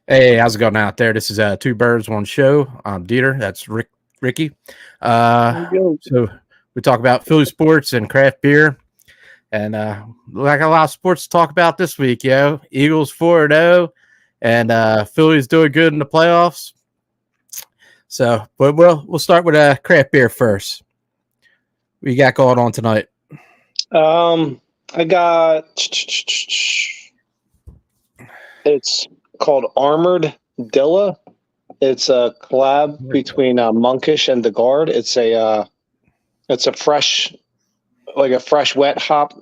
Hey, how's it going out there? This is Two Birds, One Show. I'm DeeTer. That's Ricky. There you go. So we talk about Philly sports and craft beer. And like a lot of sports to talk about this week, Eagles 4-0, and Philly's doing good in the playoffs. So, but we'll start with craft beer first. What you got going on tonight? I got it's called Armored Dilla. It's a collab between Monkish and the Guard. It's a fresh, like a fresh wet hop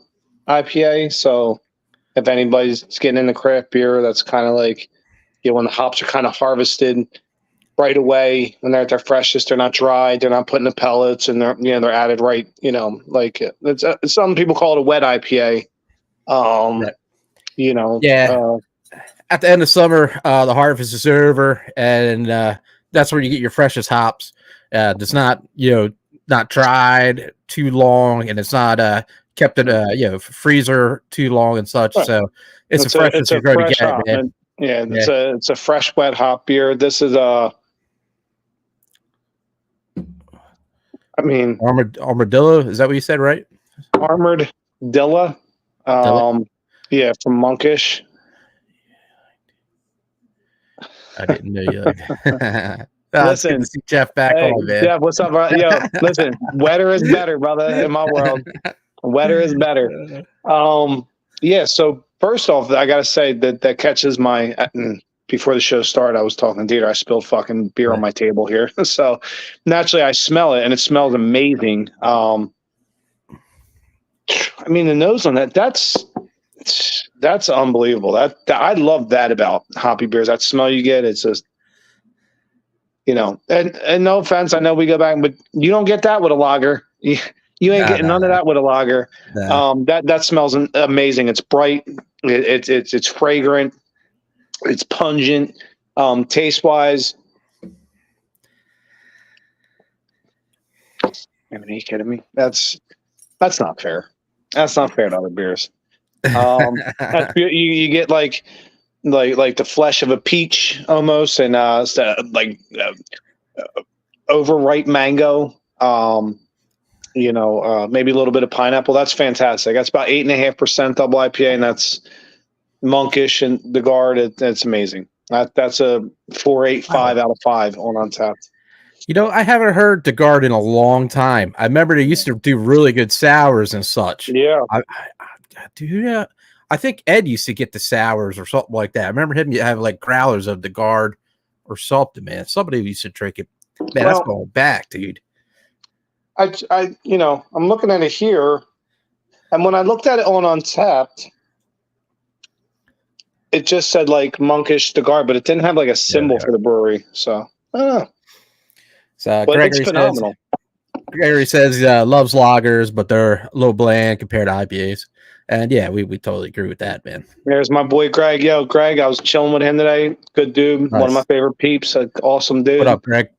IPA. So if anybody's getting into craft beer, that's kind of like, when the hops are kind of harvested right away when they're at their freshest, they're not dried, they're not put in the pellets, and they're added right. Like some people call it a wet IPA. Right. Yeah. At the end of summer, the harvest is over, and that's where you get your freshest hops. It's not not dried too long, and it's not kept in a freezer too long and such. Right. So it's the freshest you're going to get, man. It's a fresh wet hop beer. This is Armadillo. Is that what you said, right? Armored Dilla. Yeah, from Monkish. I didn't know you. Listen, to see Jeff back on, man. Jeff, what's up, bro? Yo, listen, wetter is better, brother. In my world, wetter is better. Yeah. So first off, I gotta say that catches my. Before the show started, I was talking to DeeTer. I spilled fucking beer on my table here, so naturally I smell it, and it smells amazing. The nose on that's unbelievable. That I love that about hoppy beers. That smell you get, it's just, and no offense, I know we go back, but you don't get that with a lager. You ain't getting none of that with a lager. No. That smells amazing. It's bright. It's fragrant. It's pungent. Taste wise. Are you kidding me? That's not fair. That's not fair to other beers. You get like the flesh of a peach almost, and overripe mango. Maybe a little bit of pineapple. That's fantastic. That's about 8.5% double IPA, and that's Monkish and the Guard. It's amazing. That's a 4.85 out of 5 on Untapped. I haven't heard the Guard in a long time. I remember they used to do really good sours and such. Yeah. I think Ed used to get the sours or something like that. I remember him have like growlers of the Guard or something, man. Somebody used to drink it. Man, that's going back, dude. I'm looking at it here, and when I looked at it on Untapped, it just said like Monkish the Guard, but it didn't have like a symbol for the brewery. So I don't know. So Gregory says loves lagers, but they're a little bland compared to IPAs. And yeah, we totally agree with that, man. There's my boy Greg. Yo, Greg, I was chilling with him today. Good dude. Nice. One of my favorite peeps. An awesome dude. What up, Greg?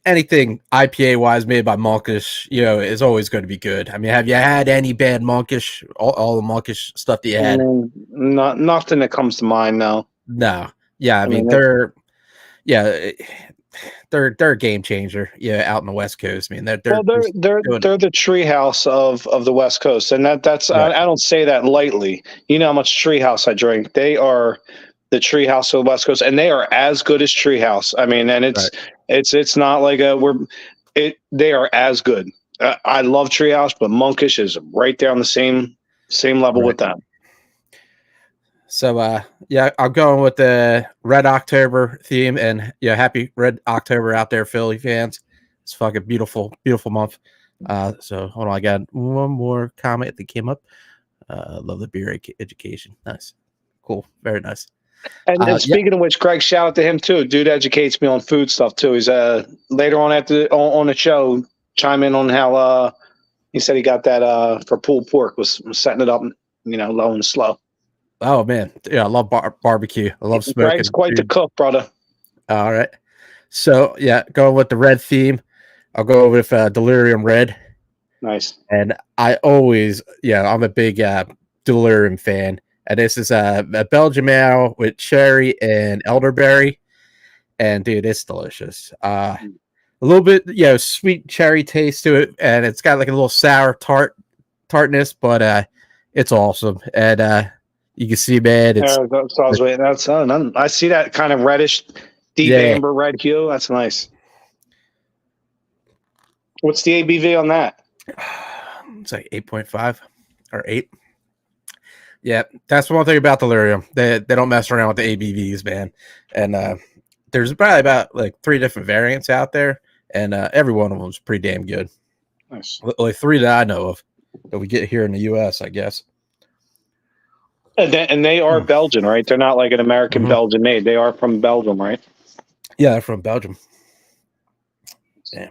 Anything IPA wise made by Monkish, is always going to be good. I mean, have you had any bad Monkish? All the Monkish stuff that you had? Nothing that comes to mind now. No. Yeah, I mean they're a game changer. Yeah, out in the West Coast. I mean, they're the treehouse of the West Coast, and that's right. I don't say that lightly. You know how much treehouse I drink. They are the treehouse of the West Coast, and they are as good as treehouse. I mean, and it's not like they are as good. I love treehouse, but Monkish is right there on the same level with them. So I'm going with the Red October theme, and happy Red October out there, Philly fans. It's fucking beautiful, beautiful month. So hold on, I got one more comment that came up. Love the beer education. Nice, cool, very nice. And speaking of which, Greg, shout out to him too. Dude educates me on food stuff too. He's later on on the show, chime in on how he said he got that for pulled pork, was setting it up, low and slow. Oh man, yeah, I love barbecue. I love smoking. Greg's quite the cook, brother. All right, so going with the red theme, I'll go with Delirium Red. Nice. And I always, I'm a big delirium fan. And this is a Belgian ale with cherry and elderberry. And dude, it's delicious. A little bit, sweet cherry taste to it, and it's got like a little sour tartness, but it's awesome. And you can see, man, it's so I was waiting. I see that kind of reddish, deep amber red hue. That's nice. What's the ABV on that? It's like 8.5 or 8. Yeah, that's one thing about delirium. They don't mess around with the ABVs, man. And there's probably about like 3 different variants out there, and every one of them is pretty damn good. Nice. Like 3 that I know of that we get here in the U.S., I guess. And they are Belgian, right? They're not like an American Belgian made. They are from Belgium, right? Yeah, they're from Belgium. Damn.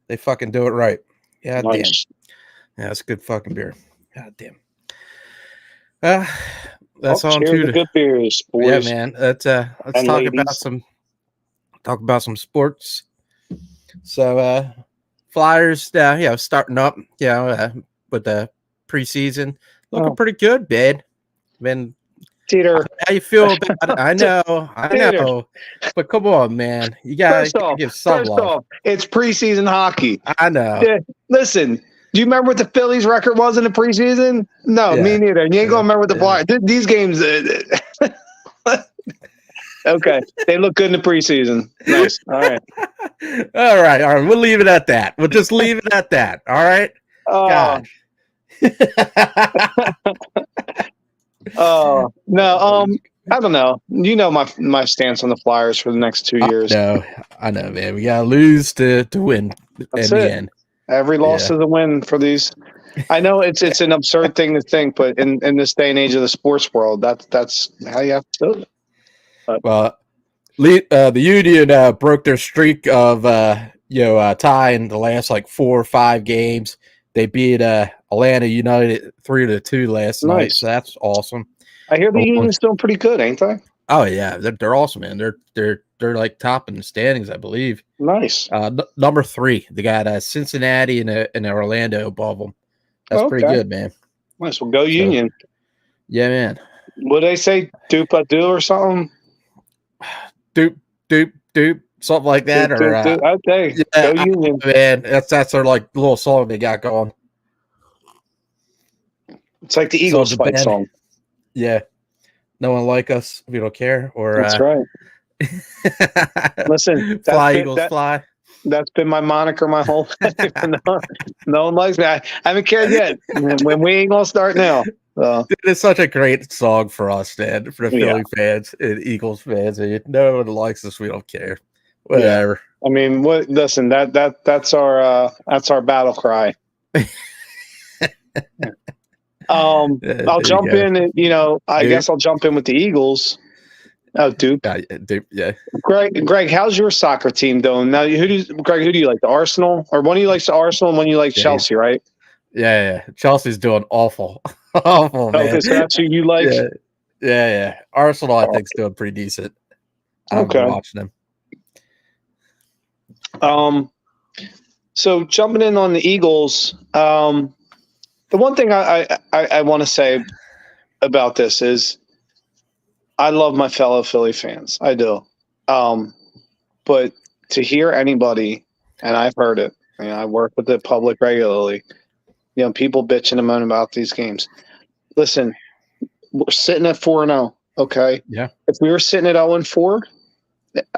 They fucking do it right. Yeah, nice. Damn. Yeah, that's good fucking beer. God damn. That's on to good beers, boys. Yeah, man. Let's talk about some sports. So Flyers, starting up, with the preseason, looking pretty good, man. DeeTer, how you feel about it? I know, but come on, man. You gotta give some love. Off, it's preseason hockey. I know. Yeah, listen, do you remember what the Phillies record was in the preseason? No, me neither. You ain't gonna remember what the Flyers. These games. Okay, they look good in the preseason. Nice. All right. All right. We'll leave it at that. We'll just leave it at that. All right. God. Oh no. I don't know. You know my stance on the Flyers for the next 2 years. I know, man. We gotta lose to win in the end. Every loss is a win for these. I know it's an absurd thing to think, but in this day and age of the sports world, that's how you have to do it. Well, the Union broke their streak of tying the last like 4 or 5 games. They beat Atlanta United 3-2 last night, so that's awesome. I hear the Union's doing pretty good, ain't they? Oh yeah, they're awesome, man. They're like top in the standings, I believe. Nice. Number 3, they got Cincinnati and Orlando above them. That's pretty good, man. Nice. Well, go Union. Yeah, man. What they say, doop-a-doo or something? Doop, something like that. Okay, go Union. Man, that's their like little song they got going. It's like the Eagles fight song. Yeah. No one like us. We don't care. Or that's right. Listen, fly. That's been my moniker my whole life. No one likes me. I haven't cared yet. When we ain't gonna start now. It's such a great song for us, man. For the Philly fans and Eagles fans. No one likes us. We don't care. Whatever. Yeah. I mean, listen. That's our battle cry. I'll jump in. And, I guess I'll jump in with the Eagles. Oh, Duke. Yeah. Greg, how's your soccer team doing? Now, who do you like? The Arsenal? Or one of you likes the Arsenal and one you like Chelsea, right? Yeah. Chelsea's doing awful. Awful, man. Okay, so that's who you like? Yeah. Arsenal, I think, is doing pretty decent. I'm watching them. So jumping in on the Eagles, the one thing I want to say about this is I love my fellow Philly fans. I do. But to hear anybody, and I've heard it, I work with the public regularly, people bitching and moaning about these games. Listen, we're sitting at 4-0, okay? Yeah. If we were sitting at 0-4,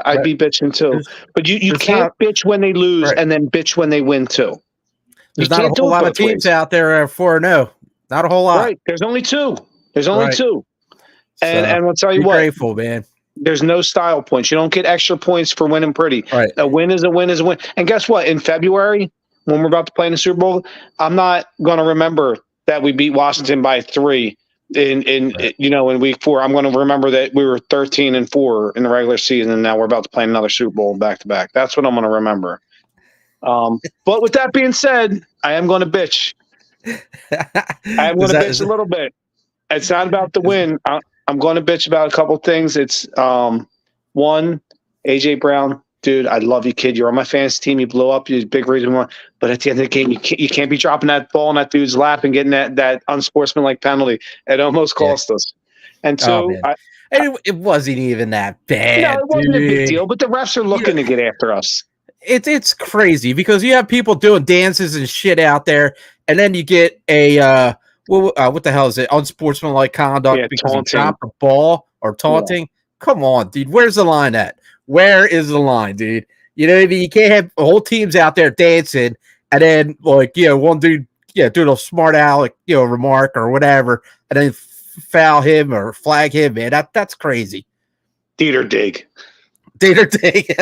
I'd be bitching too. But you can't bitch when they lose and then bitch when they win too. There's not a whole lot of teams out there at 4-0. Not a whole lot. Right. There's only 2. And I'll tell you what. Grateful, man. There's no style points. You don't get extra points for winning pretty. Right. A win is a win is a win. And guess what? In February, when we're about to play in the Super Bowl, I'm not going to remember that we beat Washington by 3 in week 4. I'm going to remember that we were 13-4 in the regular season, and now we're about to play another Super Bowl back to back. That's what I'm going to remember. But with that being said, I am going to bitch. I'm going to bitch a little bit. It's not about the win. I'm going to bitch about a couple things. It's one, AJ Brown dude, I love you, kid. You're on my fantasy team. You blew up. You're a big reason why. But at the end of the game, you can't be dropping that ball in that dude's lap and getting that unsportsmanlike penalty. It almost cost us. And two, man. And it wasn't even that bad. No, it wasn't a big deal, but the refs are looking to get after us. It's crazy because you have people doing dances and shit out there, and then you get a what the hell is it? Unsportsmanlike conduct because you dropped the ball or taunting. Yeah. Come on, dude. Where's the line at? Where is the line, dude? You know what I mean? You can't have whole teams out there dancing, and then one dude doing a smart aleck remark or whatever, and then foul him or flag him, man. That's crazy. DeeTer dig. DeeTer dig.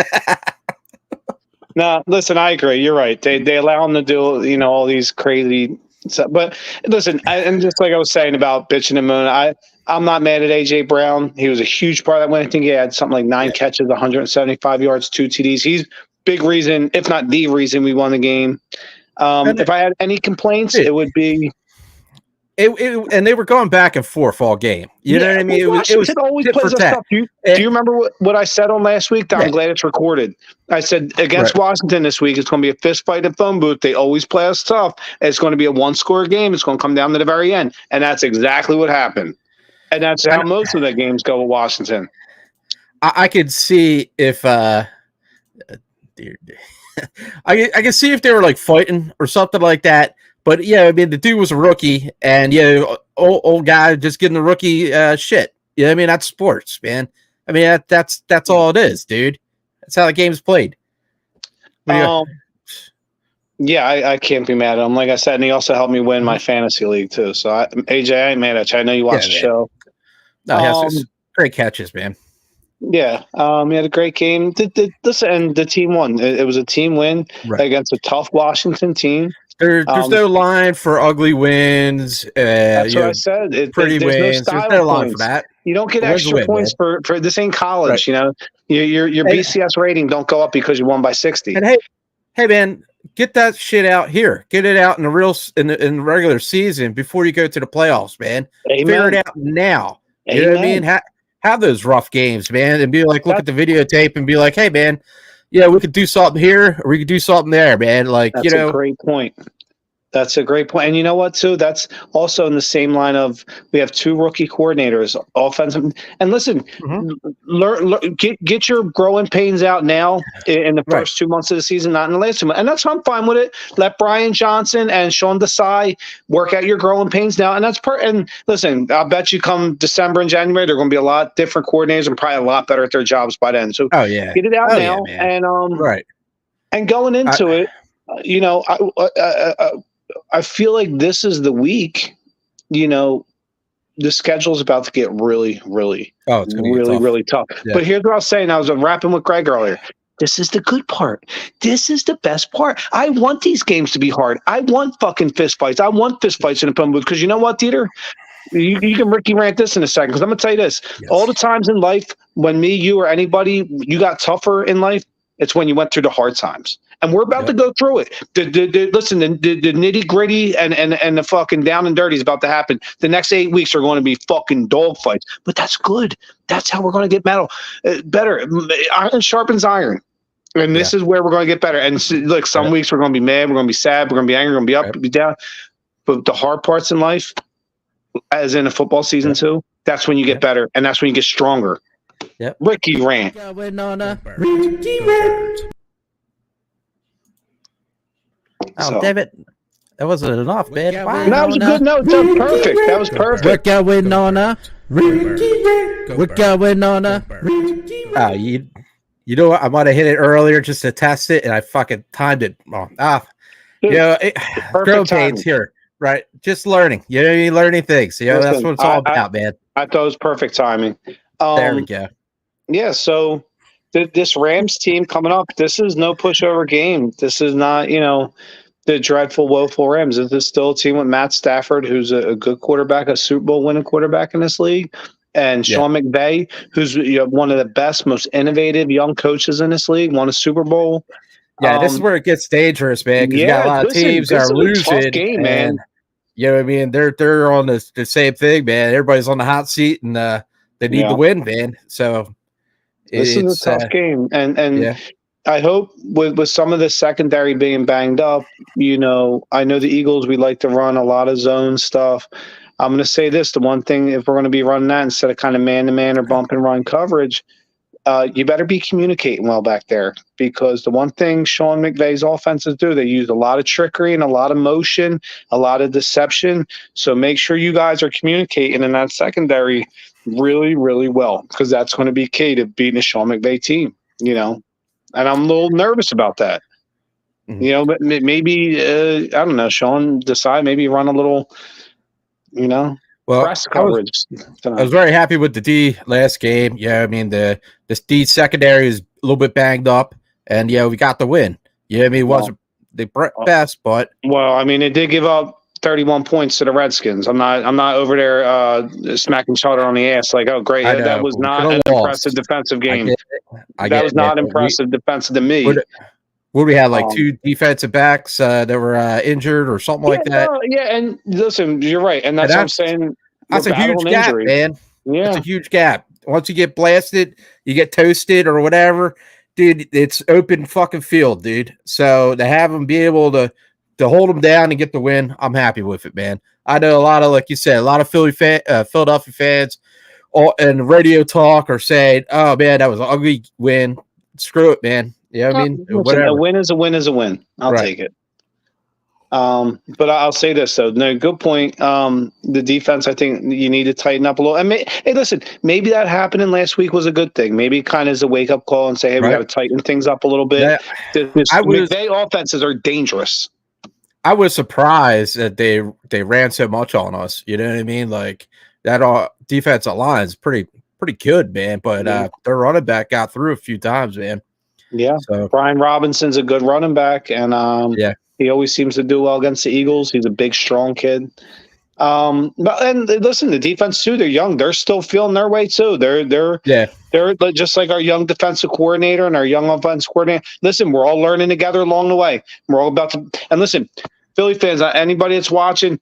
No, listen, I agree. You're right. They allow them to do all these crazy stuff. But listen, and just like I was saying about bitching and moaning, I'm not mad at AJ Brown. He was a huge part of that win. I think he had something like 9 catches, 175 yards, 2 TDs. He's big reason, if not the reason, we won the game. If I had any complaints, it would be. And they were going back and forth all game. You know what I mean? Washington always plays us tough. Do you remember what I said on last week? I'm glad it's recorded. I said against Washington this week, it's going to be a fist fight at phone booth. They always play us tough. It's going to be a 1-score game. It's going to come down to the very end. And that's exactly what happened. And that's how most of the games go with Washington. I could see if I can see if they were like fighting or something like that. But yeah, I mean, the dude was a rookie, and old guy just getting the rookie shit. You know what I mean? That's sports, man. I mean, that's all it is, dude. That's how the game's played. Yeah, I can't be mad at him. Like I said, and he also helped me win my fantasy league too. So AJ, I ain't mad at you. I know you watch the show. No, he has great catches, man. Yeah, he had a great game. Listen, and the team won. It was a team win against a tough Washington team. There's no line for ugly wins. That's what I said. Pretty wins. No there's no line for that. You don't get extra points for this ain't college. Right. Your BCS rating don't go up because you won by 60. And hey, man, get that shit out here. Get it out in the regular season before you go to the playoffs, man. Amen. Figure it out now. You know what I mean? Have those rough games, man, and be like, look at the videotape and be like, hey, man. Yeah, we could do something here, or we could do something there, man. Like, that's a great point. That's a great point. And you know what, too? That's also in the same line of we have 2 rookie coordinators, offensive. And listen, get your growing pains out now in the first 2 months of the season, not in the last 2 months. And that's why I'm fine with it. Let Brian Johnson and Sean Desai work out your growing pains now. And that's and listen, I'll bet you come December and January, they're going to be a lot different coordinators and probably a lot better at their jobs by then. So get it out now. Yeah, and going into it, I feel like this is the week, the schedule is about to get really, really, really tough. Yeah. But here's what I was saying. I was rapping with Greg earlier. This is the good part. This is the best part. I want these games to be hard. I want fucking fist fights. I want fist fights in the phone booth because you know what, DeeTer? You can Ricky rant this in a second because I'm going to tell you this. Yes. All the times in life when me, you, or anybody, you got tougher in life, it's when you went through the hard times. And we're about to go through it. Listen, the nitty gritty and the fucking down and dirty is about to happen. The next 8 weeks are going to be fucking dog fights, but that's good. That's how we're going to get better. Iron sharpens iron, and this is where we're going to get better. And look, some weeks we're going to be mad, we're going to be sad, we're going to be angry, we're going to be up, be down. But the hard parts in life, as in a football season too, that's when you get better, and that's when you get stronger. Yep. Ricky rant. Ricky rant. Oh, damn it. That wasn't enough, man. That was a good note. That was perfect. That was perfect. We're going on a We're going on a you know what? I might have hit it earlier just to test it, and I fucking timed it wrong. Growing pains here, right? Just learning. You're learning things. That's what it's all about, man. I thought it was perfect timing. There we go. Yeah, so this Rams team coming up, this is no pushover game. This is not, the dreadful, woeful Rams. This is still a team with Matt Stafford, who's a good quarterback, a Super Bowl winning quarterback in this league, and Sean McVay, who's one of the best, most innovative young coaches in this league, won a Super Bowl. Yeah, this is where it gets dangerous, man, because you got a lot of teams that are losing. Tough game, man. You know what I mean? They're on the same thing, man. Everybody's on the hot seat, and they need to win, man. So this is a tough game, and I hope with some of the secondary being banged up, I know the Eagles, we like to run a lot of zone stuff. I'm going to say this, the one thing, if we're going to be running that instead of kind of man-to-man or bump and run coverage, you better be communicating well back there, because the one thing Sean McVay's offenses do, they use a lot of trickery and a lot of motion, a lot of deception. So make sure you guys are communicating in that secondary really, really well, because that's going to be key to beating a Sean McVay team, and I'm a little nervous about that. But maybe, I don't know, Sean, decide maybe run a little, press coverage. I was very happy with the D last game. Yeah, I mean, this D secondary is a little bit banged up, and we got the win. Yeah, I mean, it wasn't the best, but well, I mean, it did give up 31 points to the Redskins. I'm not over there smacking each other on the ass like, oh, great. That was not an impressive defensive game. That was not impressive defensive to me. What we had, like two defensive backs that were injured or something like that. And listen, you're right, and that's what I'm saying. That's a huge gap, man. Yeah, that's a huge gap. Once you get blasted, you get toasted or whatever, dude. It's open fucking field, dude. So to have them be able to hold them down and get the win, I'm happy with it, man. I know a lot of, like you said, a lot of Philadelphia fans, and radio talk are saying, "Oh man, that was an ugly win. Screw it, man." Yeah, I mean, listen, a win is a win is a win. I'll take it. But I'll say this though. No, good point. The defense, I think you need to tighten up a little. And hey, listen, maybe that happening last week was a good thing. Maybe it kind of is a wake up call and say, hey, we got to tighten things up a little bit. McVay offenses are dangerous. I was surprised that they ran so much on us. You know what I mean? Like that defensive line is pretty good, man. But their running back got through a few times, man. Yeah, so Brian Robinson's a good running back, and he always seems to do well against the Eagles. He's a big, strong kid. But listen, the defense too. They're young. They're still feeling their way too. They're just like our young defensive coordinator and our young offense coordinator. Listen, we're all learning together along the way. We're all about to. And listen, Philly fans, anybody that's watching,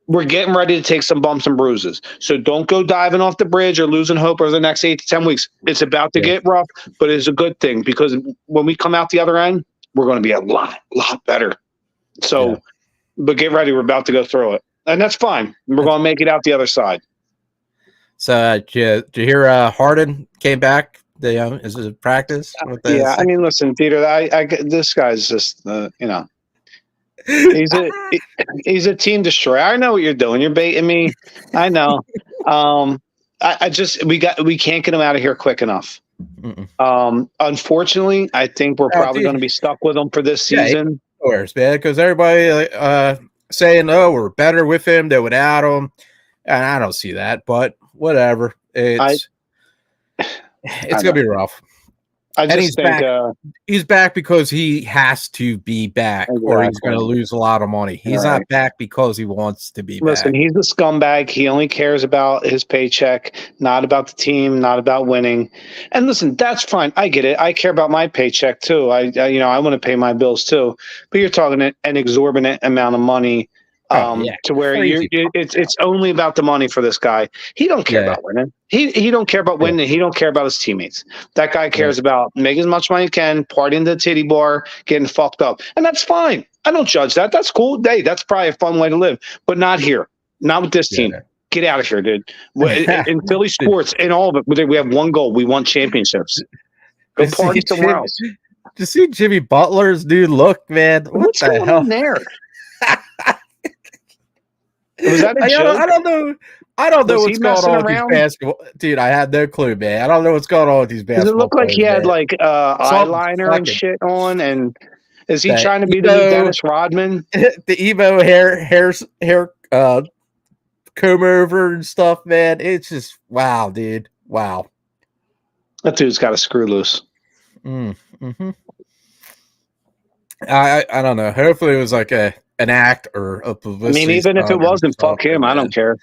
we're getting ready to take some bumps and bruises. So don't go diving off the bridge or losing hope over the next 8 to 10 weeks. It's about to get rough, but it's a good thing, because when we come out the other end, we're going to be a lot better. So, but get ready. We're about to go through it, and that's fine. We're going to make it out the other side. So did you hear Harden came back? Is it practice? I mean, listen, Peter, this guy's just, He's a team destroyer. I know what you're doing. You're baiting me. I know. We can't get him out of here quick enough. Unfortunately, I think we're probably going to be stuck with him for this season. Man, because everybody saying, "Oh, we're better with him than without him," and I don't see that. But whatever. It's gonna be rough. He's back because he has to be back, or he's going to lose a lot of money. He's not back because he wants to be back. Listen, he's a scumbag. He only cares about his paycheck, not about the team, not about winning. And listen, that's fine. I get it. I care about my paycheck too. I want to pay my bills too. But you're talking an exorbitant amount of money. To where it's only about the money for this guy. He don't care about winning. He don't care about winning. He don't care about his teammates. That guy cares about making as much money as he can, partying the titty bar, getting fucked up, and that's fine. I don't judge that. That's cool. Hey, that's probably a fun way to live, but not here. Not with this team. Get out of here, dude. In Philly sports, in all of it, we have one goal. We want championships. Go party somewhere else. Did you see Jimmy Butler's new look, man? What's going on there? Was that a joke? I don't know what's going on with these basketball. Dude, I had no clue, man. I don't know what's going on with these basketball. Does it look like he had like eyeliner and shit on? And is he trying to be the new Dennis Rodman? The emo hair comb over and stuff, man. It's just wow, dude. Wow. That dude's got a screw loose. Mm-hmm. I don't know. Hopefully it was like an act or a publicity. I mean, even if it wasn't, fuck him. I don't care.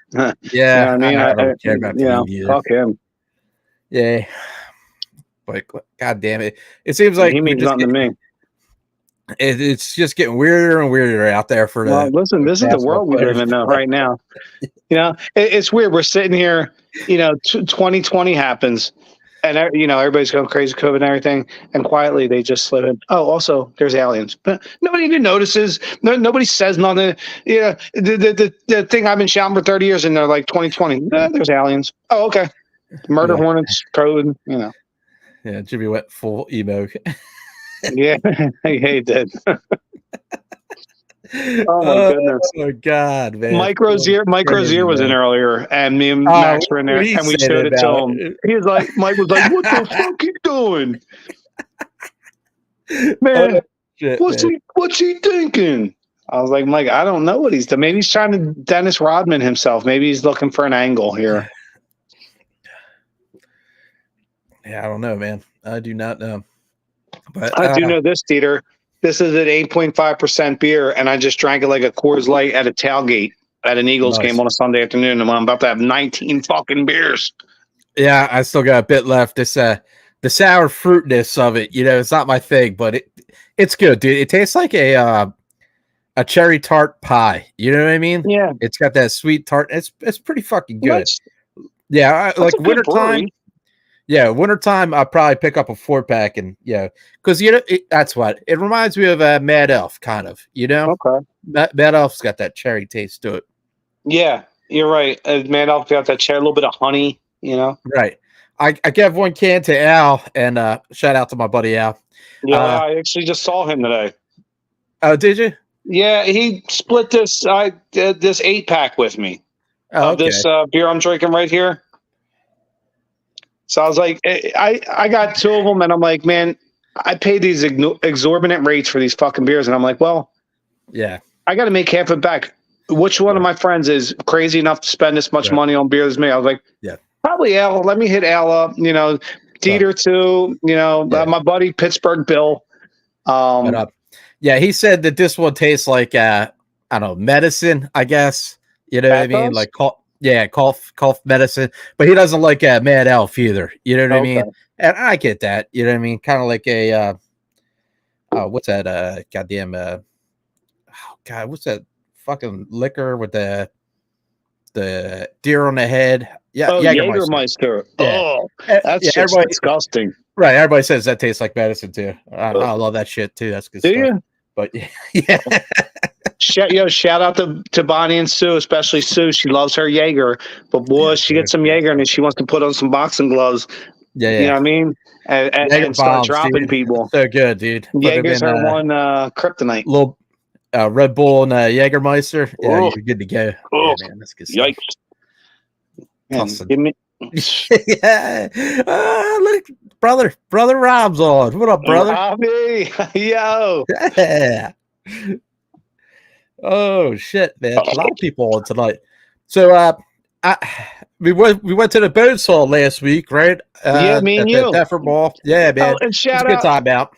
Yeah, I don't care about fuck him. Yeah, but god damn it, it seems like he means nothing to me. It's just getting weirder and weirder out there for. Listen, this is the world we live in right now. It's weird. We're sitting here. 2020 happens. And everybody's going crazy, COVID and everything. And quietly, they just slip in. Oh, also, there's aliens, but nobody even notices. Nobody says nothing. Yeah, the thing I've been shouting for 30 years, and they're like 2020. There's aliens. Oh, okay. Murder hornets, code. Yeah, Jimmy went full emo. Yeah, he did. Oh my goodness! Oh my god, man! Mike Rozier was in earlier, and me and Max were in there, and we showed it to him. He was like, Mike was like, "What the fuck you doing, man? What's he thinking?" I was like, Mike, I don't know what he's doing. Maybe he's trying to Dennis Rodman himself. Maybe he's looking for an angle here. Yeah, I don't know, man. I do not know. But I do know this, DeeTer. This is an 8.5% beer, and I just drank it like a Coors Light at a tailgate at an Eagles game on a Sunday afternoon, and I'm about to have 19 fucking beers. Yeah, I still got a bit left. It's the sour fruitness of it, it's not my thing, but it's good, dude. It tastes like a cherry tart pie. You know what I mean? Yeah. It's got that sweet tart. It's pretty fucking good. That's like wintertime. Yeah, wintertime, I'll probably pick up a 4-pack and because that's what it reminds me of Mad Elf, kind of. Okay. Mad Elf's got that cherry taste to it. Yeah, you're right. Mad Elf got that cherry, a little bit of honey. Right. I gave 1 can to Al, and shout out to my buddy Al. Yeah, I actually just saw him today. Oh, did you? Yeah, he split this 8-pack with me. Oh, okay. This beer I'm drinking right here. So I was like, I got 2 of them, and I'm like, man, I pay these exorbitant rates for these fucking beers, and I'm like, well, yeah, I got to make half it back. Which one of my friends is crazy enough to spend this much money on beer as me? I was like, probably Al. Let me hit Al up. DeeTer too. My buddy Pittsburgh Bill. Yeah, he said that this one tastes like I don't know, medicine, I guess. You know what I mean? Like cough medicine. But he doesn't like Mad Elf either. You know what I mean? And I get that. You know what I mean? Kind of like a what's that? Goddamn what's that fucking liquor with the deer on the head? Yeah, Jägermeister. Yeah. Oh, that's just disgusting. Right, everybody says that tastes like medicine too. I love that shit too. That's good stuff. You? But yeah. Shout out to Bonnie and Sue, especially Sue. She loves her Jaeger, but boy, she gets some Jaeger and then she wants to put on some boxing gloves. Yeah. You know what I mean? And start dropping people. So good, dude. Jaeger's her one kryptonite. Little Red Bull and Jägermeister. Yeah, you're good to go. Yeah, man, that's good stuff. Yikes! Give me. Yeah. Look, brother Rob's on. What up, brother? Robbie, yo. Yeah. Oh shit, man! A lot of people on tonight. So, we went to the bone saw last week, right? Yeah, me and you. Defford Ball. Yeah, man. And shout out, good time out.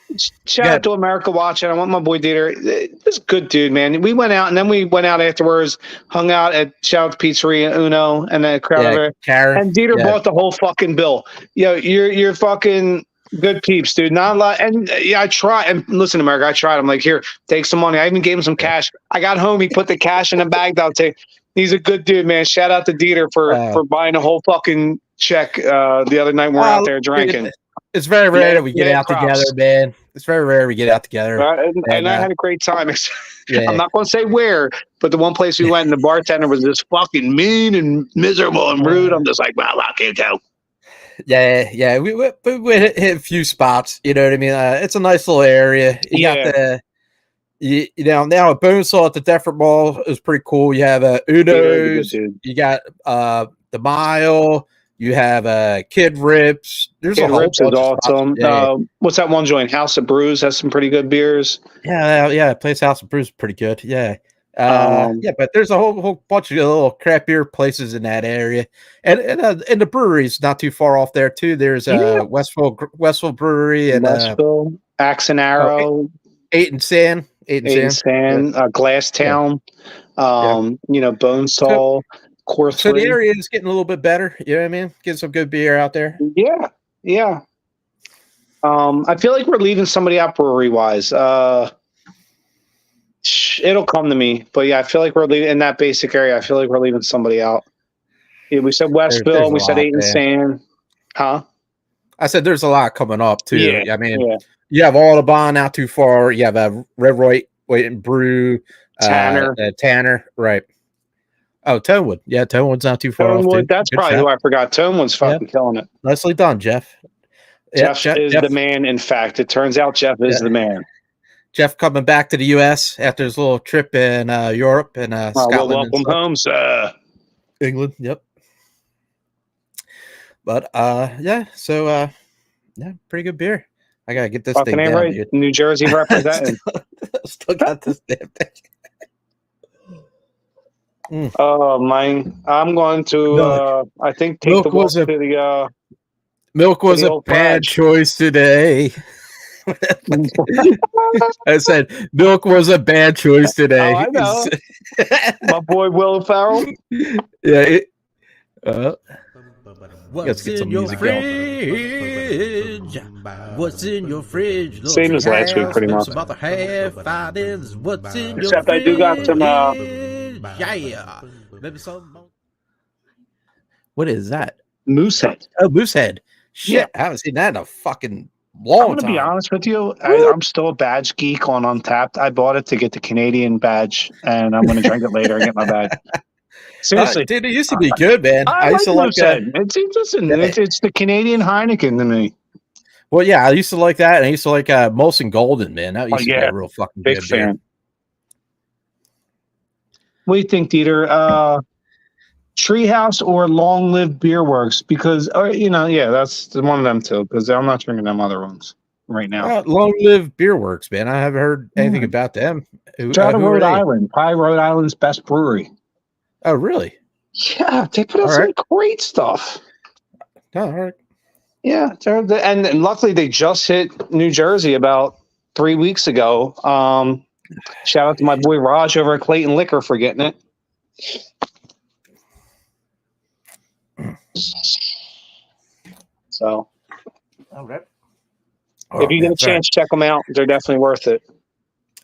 Shout out to America Watching. I want my boy DeeTer. This good dude, man. We went out, and then we went out afterwards, hung out at shout out to Pizzeria Uno, and then crowd over. Karen. And DeeTer bought the whole fucking bill. You're fucking good peeps, dude. Not a lot. And I tried. And listen, America, I tried. I'm like, here, take some money. I even gave him some cash. I got home. He put the cash in a bag. I'll take. He's a good dude, man. Shout out to DeeTer for buying a whole fucking check the other night when we were out there drinking. It's very rare that we get out together, man. It's very rare we get out together. And I had a great time. I'm not going to say where, but the one place we went and the bartender was just fucking mean and miserable and rude. I'm just like, well, I can't go. Yeah. We hit a few spots. You know what I mean? It's a nice little area. You got the... now a bone saw at the Defford Mall is pretty cool. You have Uno's, you got the Mile, you have Kid Rips. There's Kid a whole Rips is awesome. Yeah. What's that one joint? House of Brews has some pretty good beers. Yeah. Place House of Brews is pretty good. Yeah. But there's a whole bunch of little craft beer places in that area, and the brewery's not too far off there too. There's Westville Brewery and Westville, Axe and Arrow, Eight and Sand, Glass Town, Bonesaw, Core 3. So the area is getting a little bit better. You know what I mean? Getting some good beer out there. Yeah. I feel like we're leaving somebody out brewery wise. It'll come to me, but yeah, I feel like we're leaving in that basic area. I feel like we're leaving somebody out. Yeah, we said Westville, we said Eight and Sand, huh? I said there's a lot coming up too. Yeah, I mean, yeah. you have Audubon not too far. You have Red, White, and Brew, Tanner. Tanner, right? Oh, Tonewood. Yeah, Tonewood's not too far off too. Tonewood, that's Good probably shot. who I forgot. Tonewood's Yeah, fucking killing it. nicely done, Jeff. Yeah, Jeff is the man. In fact, it turns out Jeff is the man. Jeff coming back to the U.S. after his little trip in Europe and Scotland. Well, welcome home, sir. England. Yep. But yeah, so yeah, pretty good beer. I gotta get this Fucking thing down, right. dude. New Jersey representing. Still got this damn thing. Oh man, I'm going to. I think take the walk to the. Milk was a bad choice today. I said milk was a bad choice today. Oh, I know. My boy Will Ferrell. Yeah. What's in your fridge? What's in your fridge? Same as last week, pretty much. About the half items. What's in Except your I do got some. Yeah. Maybe some. What is that? Moosehead. Oh, Moosehead. Shit, yeah. I haven't seen that in a fucking long time. I'm going to be honest with you. I'm still a badge geek on Untapped. I bought it to get the Canadian badge, and I'm going to drink it later and get my badge. Seriously. Dude, it used to be good, man. I used to like that. It's the Canadian Heineken to me. Well, yeah, I used to like that, and I used to like Molson Golden, man. That used to be a real fucking big good fan. Beer. What do you think, DeeTer? Treehouse or Long Live Beer Works? Because, that's one of them too. Because I'm not drinking them other ones right now. Long Live Beer Works, man. I haven't heard anything about them. Out of Rhode Island, probably Rhode Island's best brewery. Oh, really? Yeah, they put out some great stuff. All right. Yeah, and luckily they just hit New Jersey about 3 weeks ago. Shout out to my boy Raj over at Clayton Liquor for getting it. So, all right. If you get a chance, check them out. They're definitely worth it.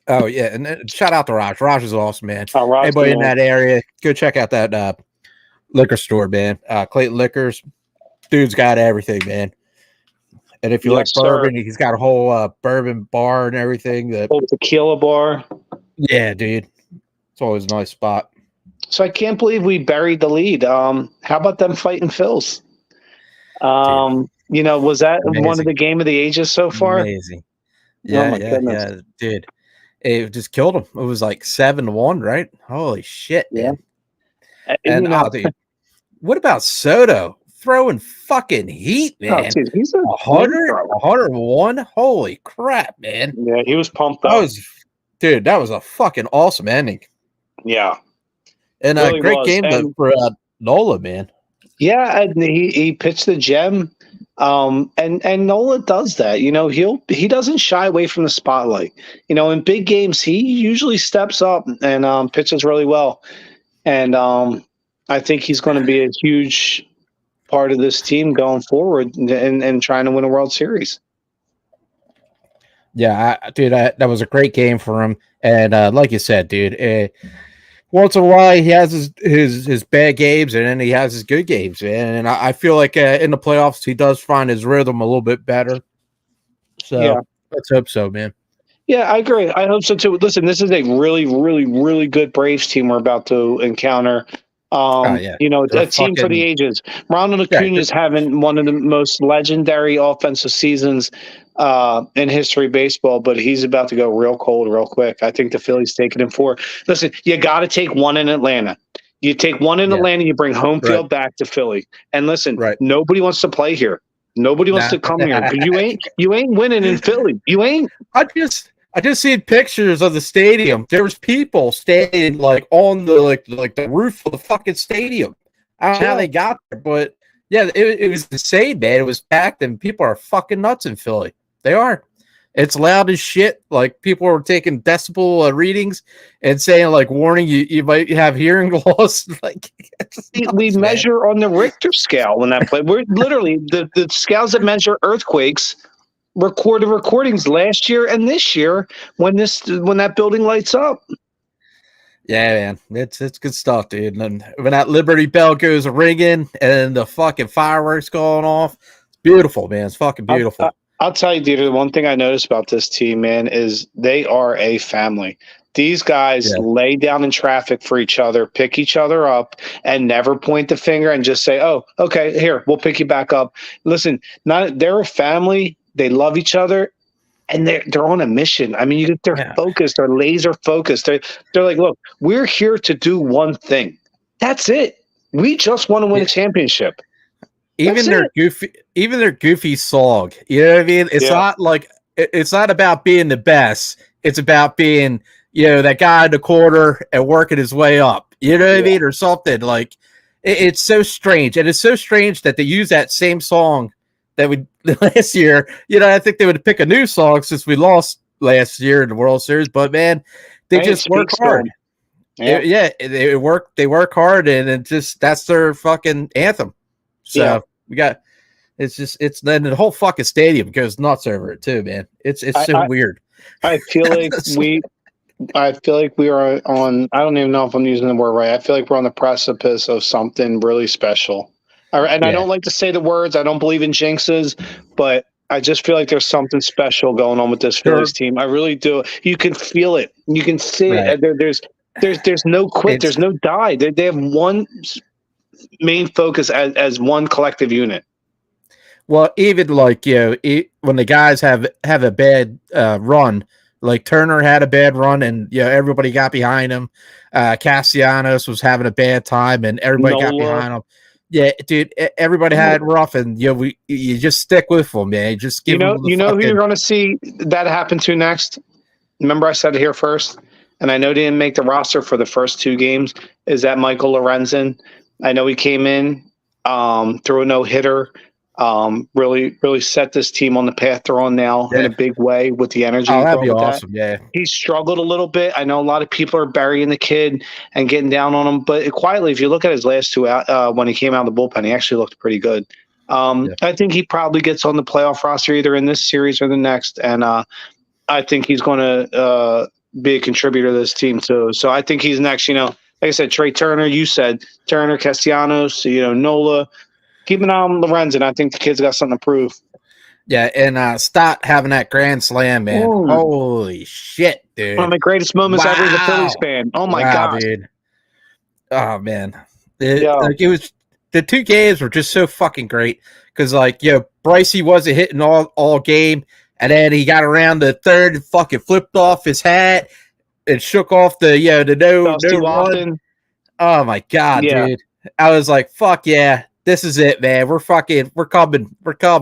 Oh yeah, and shout out to Raj. Raj is awesome, man. Raj, anybody in that area, go check out that liquor store, man. Clayton Liquors, dude's got everything, man. And if you like bourbon, he's got a whole bourbon bar and everything. Whole tequila bar. Yeah, dude, it's always a nice spot. So I can't believe we buried the lead. How about them fighting Phils? Was that one of the game of the ages so far? Amazing. Yeah, yeah, dude. It just killed him. It was like 7-1, right? Holy shit, man. And dude, what about Soto throwing fucking heat, man? Oh, dude, he's 101. Holy crap, man. Yeah, he was pumped up. That was a fucking awesome ending. Yeah. And a great game for Nola, man. Yeah, and he pitched the gem. And Nola does that. He doesn't shy away from the spotlight. In big games, he usually steps up and pitches really well. And I think he's going to be a huge part of this team going forward and trying to win a World Series. Yeah, dude, that was a great game for him. And like you said, dude, once in a while he has his bad games and then he has his good games, man. And I feel like in the playoffs he does find his rhythm a little bit better. So let's hope so, man. Yeah, I agree. I hope so too. Listen, this is a really, really, really good Braves team we're about to encounter. A team for the ages. Ronald Acuna is having one of the most legendary offensive seasons in history of baseball, but he's about to go real cold real quick. I think the Phillies taking him 4. Listen, you got to take one in Atlanta. You take one in Atlanta, you bring home field back to Philly. And listen, nobody wants to play here. Nobody wants to come here. But you ain't winning in Philly. You ain't. I just seen pictures of the stadium. There was people standing like on the the roof of the fucking stadium. I don't know how they got there, but yeah, it was insane, man. It was packed, and people are fucking nuts in Philly. They are. It's loud as shit. Like people are taking decibel readings and saying like, "Warning, you might have hearing loss." Like we measure on the Richter scale when that play. We're literally the scales that measure earthquakes. Recorded recordings last year and this year when that building lights up. Yeah, man, it's good stuff, dude. And when that Liberty Bell goes ringing and the fucking fireworks going off, it's beautiful, man. It's fucking beautiful. I'll tell you, DeeTer, the one thing I noticed about this team, man, is they are a family. These guys lay down in traffic for each other, pick each other up, and never point the finger and just say, "Oh, okay, here, we'll pick you back up." Listen, they're a family. They love each other, and they're on a mission. I mean, they're focused. They're laser focused. They're like, "Look, we're here to do one thing. That's it. We just want to win a championship." Even their goofy song, you know what I mean? It's not like it's not about being the best. It's about being, that guy in the corner and working his way up. You know what I mean, or something like. It's so strange, and it's so strange that they use that same song that we last year. I think they would pick a new song since we lost last year in the World Series. But man, they just work hard. They work hard, and that's their fucking anthem. So we got it's then the whole fucking stadium goes nuts over it too, man. It's so weird. I feel like we are on. I don't even know if I'm using the word right. I feel like we're on the precipice of something really special. I don't like to say the words. I don't believe in jinxes, but I just feel like there's something special going on with this Phillies team. I really do. You can feel it. You can see it. There's no quit. There's no die. They have one main focus as one collective unit. Well, even like when the guys have a bad run, like Turner had a bad run, and everybody got behind him. Castellanos was having a bad time, and everybody got behind him. Yeah, dude, everybody had it rough, and you just stick with them, man. Just give them who you're going to see that happen to next. Remember, I said it here first, and I know they didn't make the roster for the first two games. Is that Michael Lorenzen? I know he came in, threw a no-hitter, really set this team on the path they're on now in a big way with the energy. Oh, that'd be awesome, He struggled a little bit. I know a lot of people are burying the kid and getting down on him, but quietly, if you look at his last two out, when he came out of the bullpen, he actually looked pretty good. I think he probably gets on the playoff roster either in this series or the next, and I think he's going to be a contributor to this team too. So I think he's next, like I said, Trey Turner, you said Turner, Castellanos, Nola. Keep an eye on Lorenzen. I think the kid's got something to prove. Yeah, and Stott having that grand slam, man. Ooh. Holy shit, dude. One of my greatest moments ever as a Phillies fan. Oh, my God. Dude. Oh, man. It was the two games were just so fucking great because, Brycey wasn't hitting all game, and then he got around the third and fucking flipped off his hat and shook off the no run. Oh my God, dude. I was like, fuck yeah, this is it, man. We're coming,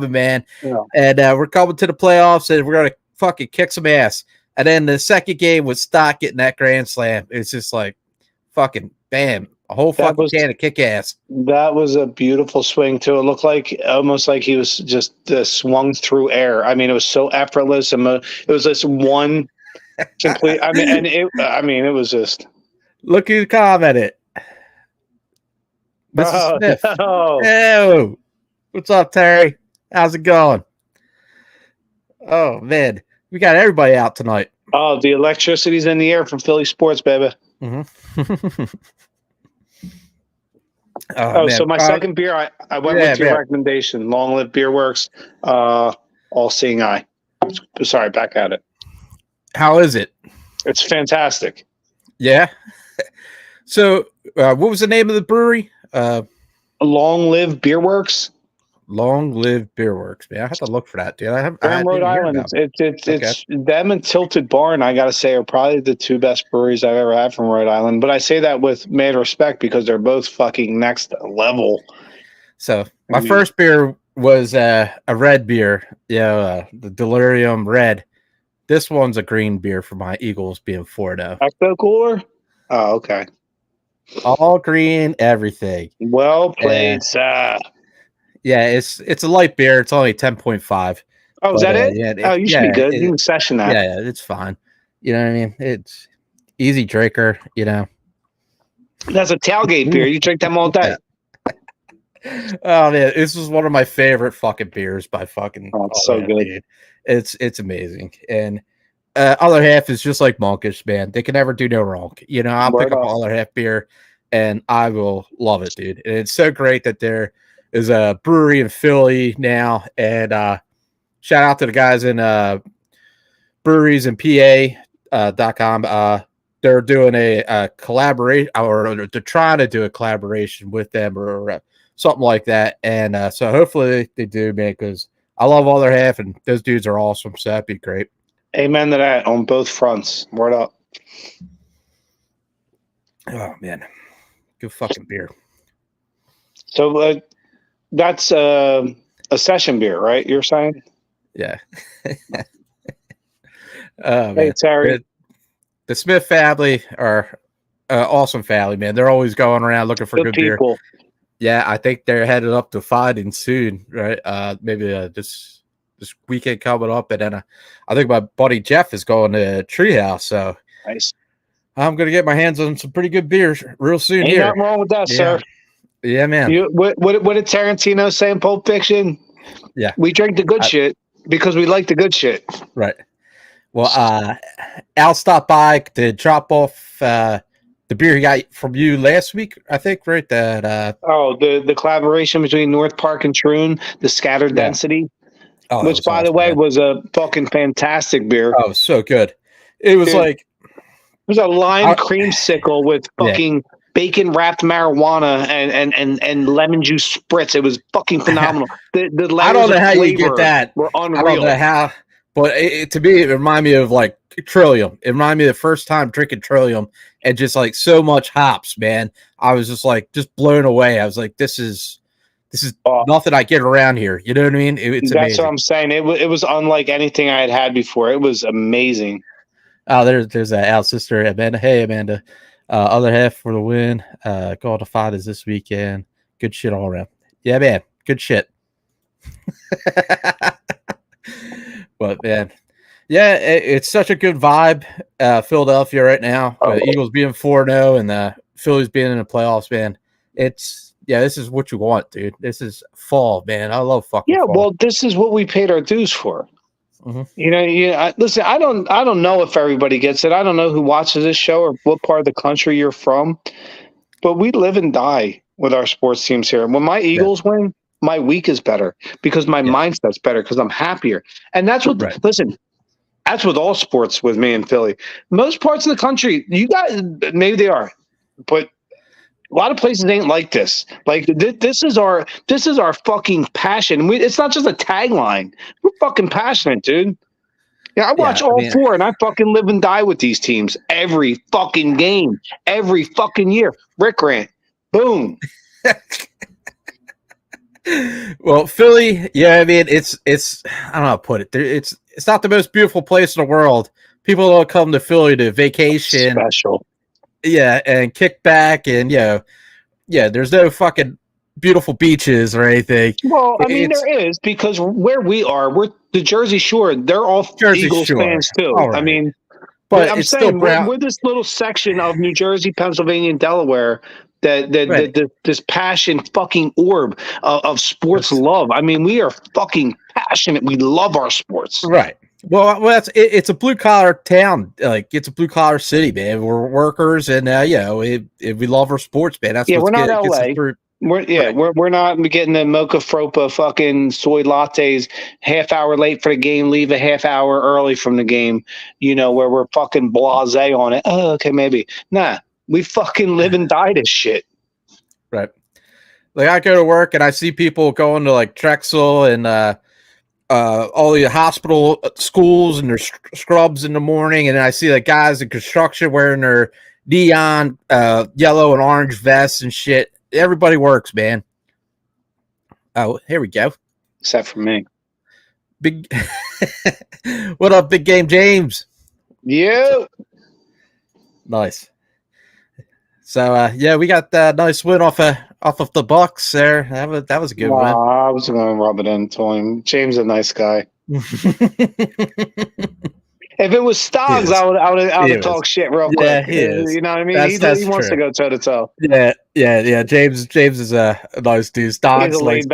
man. Yeah. And we're coming to the playoffs, and we're gonna fucking kick some ass. And then the second game was Stott getting that grand slam. It's just like fucking bam, a whole fucking can of kick ass. That was a beautiful swing too. It looked like almost like he was just swung through air. I mean, it was so effortless, and it was this one. Complete. It was just. Look who commented. Mr. Smith. No. Hey, what's up, Terry? How's it going? Oh man, we got everybody out tonight. Oh, the electricity's in the air from Philly sports, baby. Mm-hmm. So my second beer, I went with your recommendation. Long Live Beer Works. All Seeing Eye. Sorry, back at it. How is it? It's fantastic. Yeah. So, what was the name of the brewery? Long Live Beer Works. Long Live Beer Works. Man, I have to look for that, dude. From Rhode Island. It's them and Tilted Barn, I got to say, are probably the two best breweries I've ever had from Rhode Island. But I say that with mad respect because they're both fucking next level. So, my first beer was a red beer. The Delirium Red. This one's a green beer for my Eagles being 4-0. Ecto Cooler? Oh, okay. All green, everything. Well played, sir. Yeah, it's a light beer. It's only 10.5. Oh, is that it? Yeah, you should be good. You can session that. Yeah, it's fine. You know what I mean? It's easy drinker, That's a tailgate beer. You drink them all day. Oh man, this is one of my favorite fucking beers by fucking. Oh, it's so good. Dude. It's amazing, and other half is just like Monkish, man. They can never do no wrong. I'll pick up other half beer, and I will love it, dude. And it's so great that they're is a brewery in Philly now, and shout out to the guys in breweries in PA.com. They're doing a collaboration, or they're trying to do a collaboration with them, or something like that. And so hopefully they do, man, because I love all their half, and those dudes are awesome. So that'd be great. Amen to that on both fronts. Word up. Oh man, good fucking beer. So that's a session beer, right? You're saying? Yeah. Oh, Hey, man. Terry. The Smith family are awesome family, man. They're always going around looking for good beer. people. Yeah, I think they're headed up to fighting soon, right? Maybe this weekend coming up, and then I think my buddy Jeff is going to Treehouse, so Nice. I'm gonna get my hands on some pretty good beers real soon. Ain't here. nothing wrong with that, sir. Yeah, man. What did Tarantino say in Pulp Fiction? Yeah, we drink the good shit because we like the good shit. Right. Well, Al stopped by to drop off the beer he got from you last week, I think, right? That the collaboration between North Park and Troon, the Scattered Density, which, by the way, was a fucking fantastic beer. Oh, so good. It was like it was a lime creamsicle with fucking bacon wrapped marijuana and lemon juice spritz. It was fucking phenomenal. The layers I don't know of how you get that. Were unreal. I don't know how, but to me, it reminded me of like Trillium. It reminded me of the first time drinking Trillium, and just like so much hops, man. I was just blown away. I was like, this is nothing I get around here. You know what I mean? It's That's amazing. what I'm saying. It was unlike anything I had before. It was amazing. Oh, there's Al's sister, Amanda. Hey, Amanda. Other half for the win. Going to Fathers this weekend. Good shit all around. Yeah, man. Good shit. But, man. Yeah, it's such a good vibe. Philadelphia right now. Eagles being 4-0 and Phillies being in the playoffs, man. This is what you want, dude. This is fall, man. I love fucking fall. Well, this is what we paid our dues for. Mm-hmm. Listen, I don't know if everybody gets it. I don't know who watches this show or what part of the country you're from, but we live and die with our sports teams here. When my Eagles win, my week is better because my mindset's better because I'm happier. And that's what, listen, that's with all sports with me in Philly. Most parts of the country, you guys, maybe they are, but a lot of places ain't like this. Like this is our fucking passion. It's not just a tagline. We're fucking passionate, dude. Yeah, I watch all four, and I fucking live and die with these teams every fucking game, every fucking year. Rick Grant, boom. Well, Philly, I mean, it's I don't know how to put it. It's not the most beautiful place in the world. People don't come to Philly to vacation. Special. Yeah, and kick back, and there's no fucking beautiful beaches or anything. Well, I mean, there is, because where we are, we're the Jersey Shore. They're all Eagles fans too. Right. I mean, but I'm saying we're this little section of New Jersey, Pennsylvania, and Delaware that this passion fucking orb of sports love. I mean, we are fucking passionate. We love our sports. Right. Well, it's a blue collar town. Like, it's a blue collar city, man. We're workers, and we love our sports, man. That's we're not LA. We're not getting the mocha fropa fucking soy lattes half hour late for the game, leave a half hour early from the game. Where we're fucking blasé on it. Oh, okay, maybe. Nah, we fucking live and die this shit. Right. Like, I go to work and I see people going to like Drexel and all the hospital schools and their scrubs in the morning, and I see like guys in construction wearing their neon yellow and orange vests and shit. Everybody works, man. Oh, here we go. Except for me. Big What up, Big Game James? Yeah. Nice. So we got that nice win off of the Bucks there. That was a good win. I was going to rub it into him. James is a nice guy. If it was Stoggs, I would talk shit real quick. Yeah, he is. You know what I mean? He wants to go toe to toe. Yeah. James is a nice dude. Stoggs likes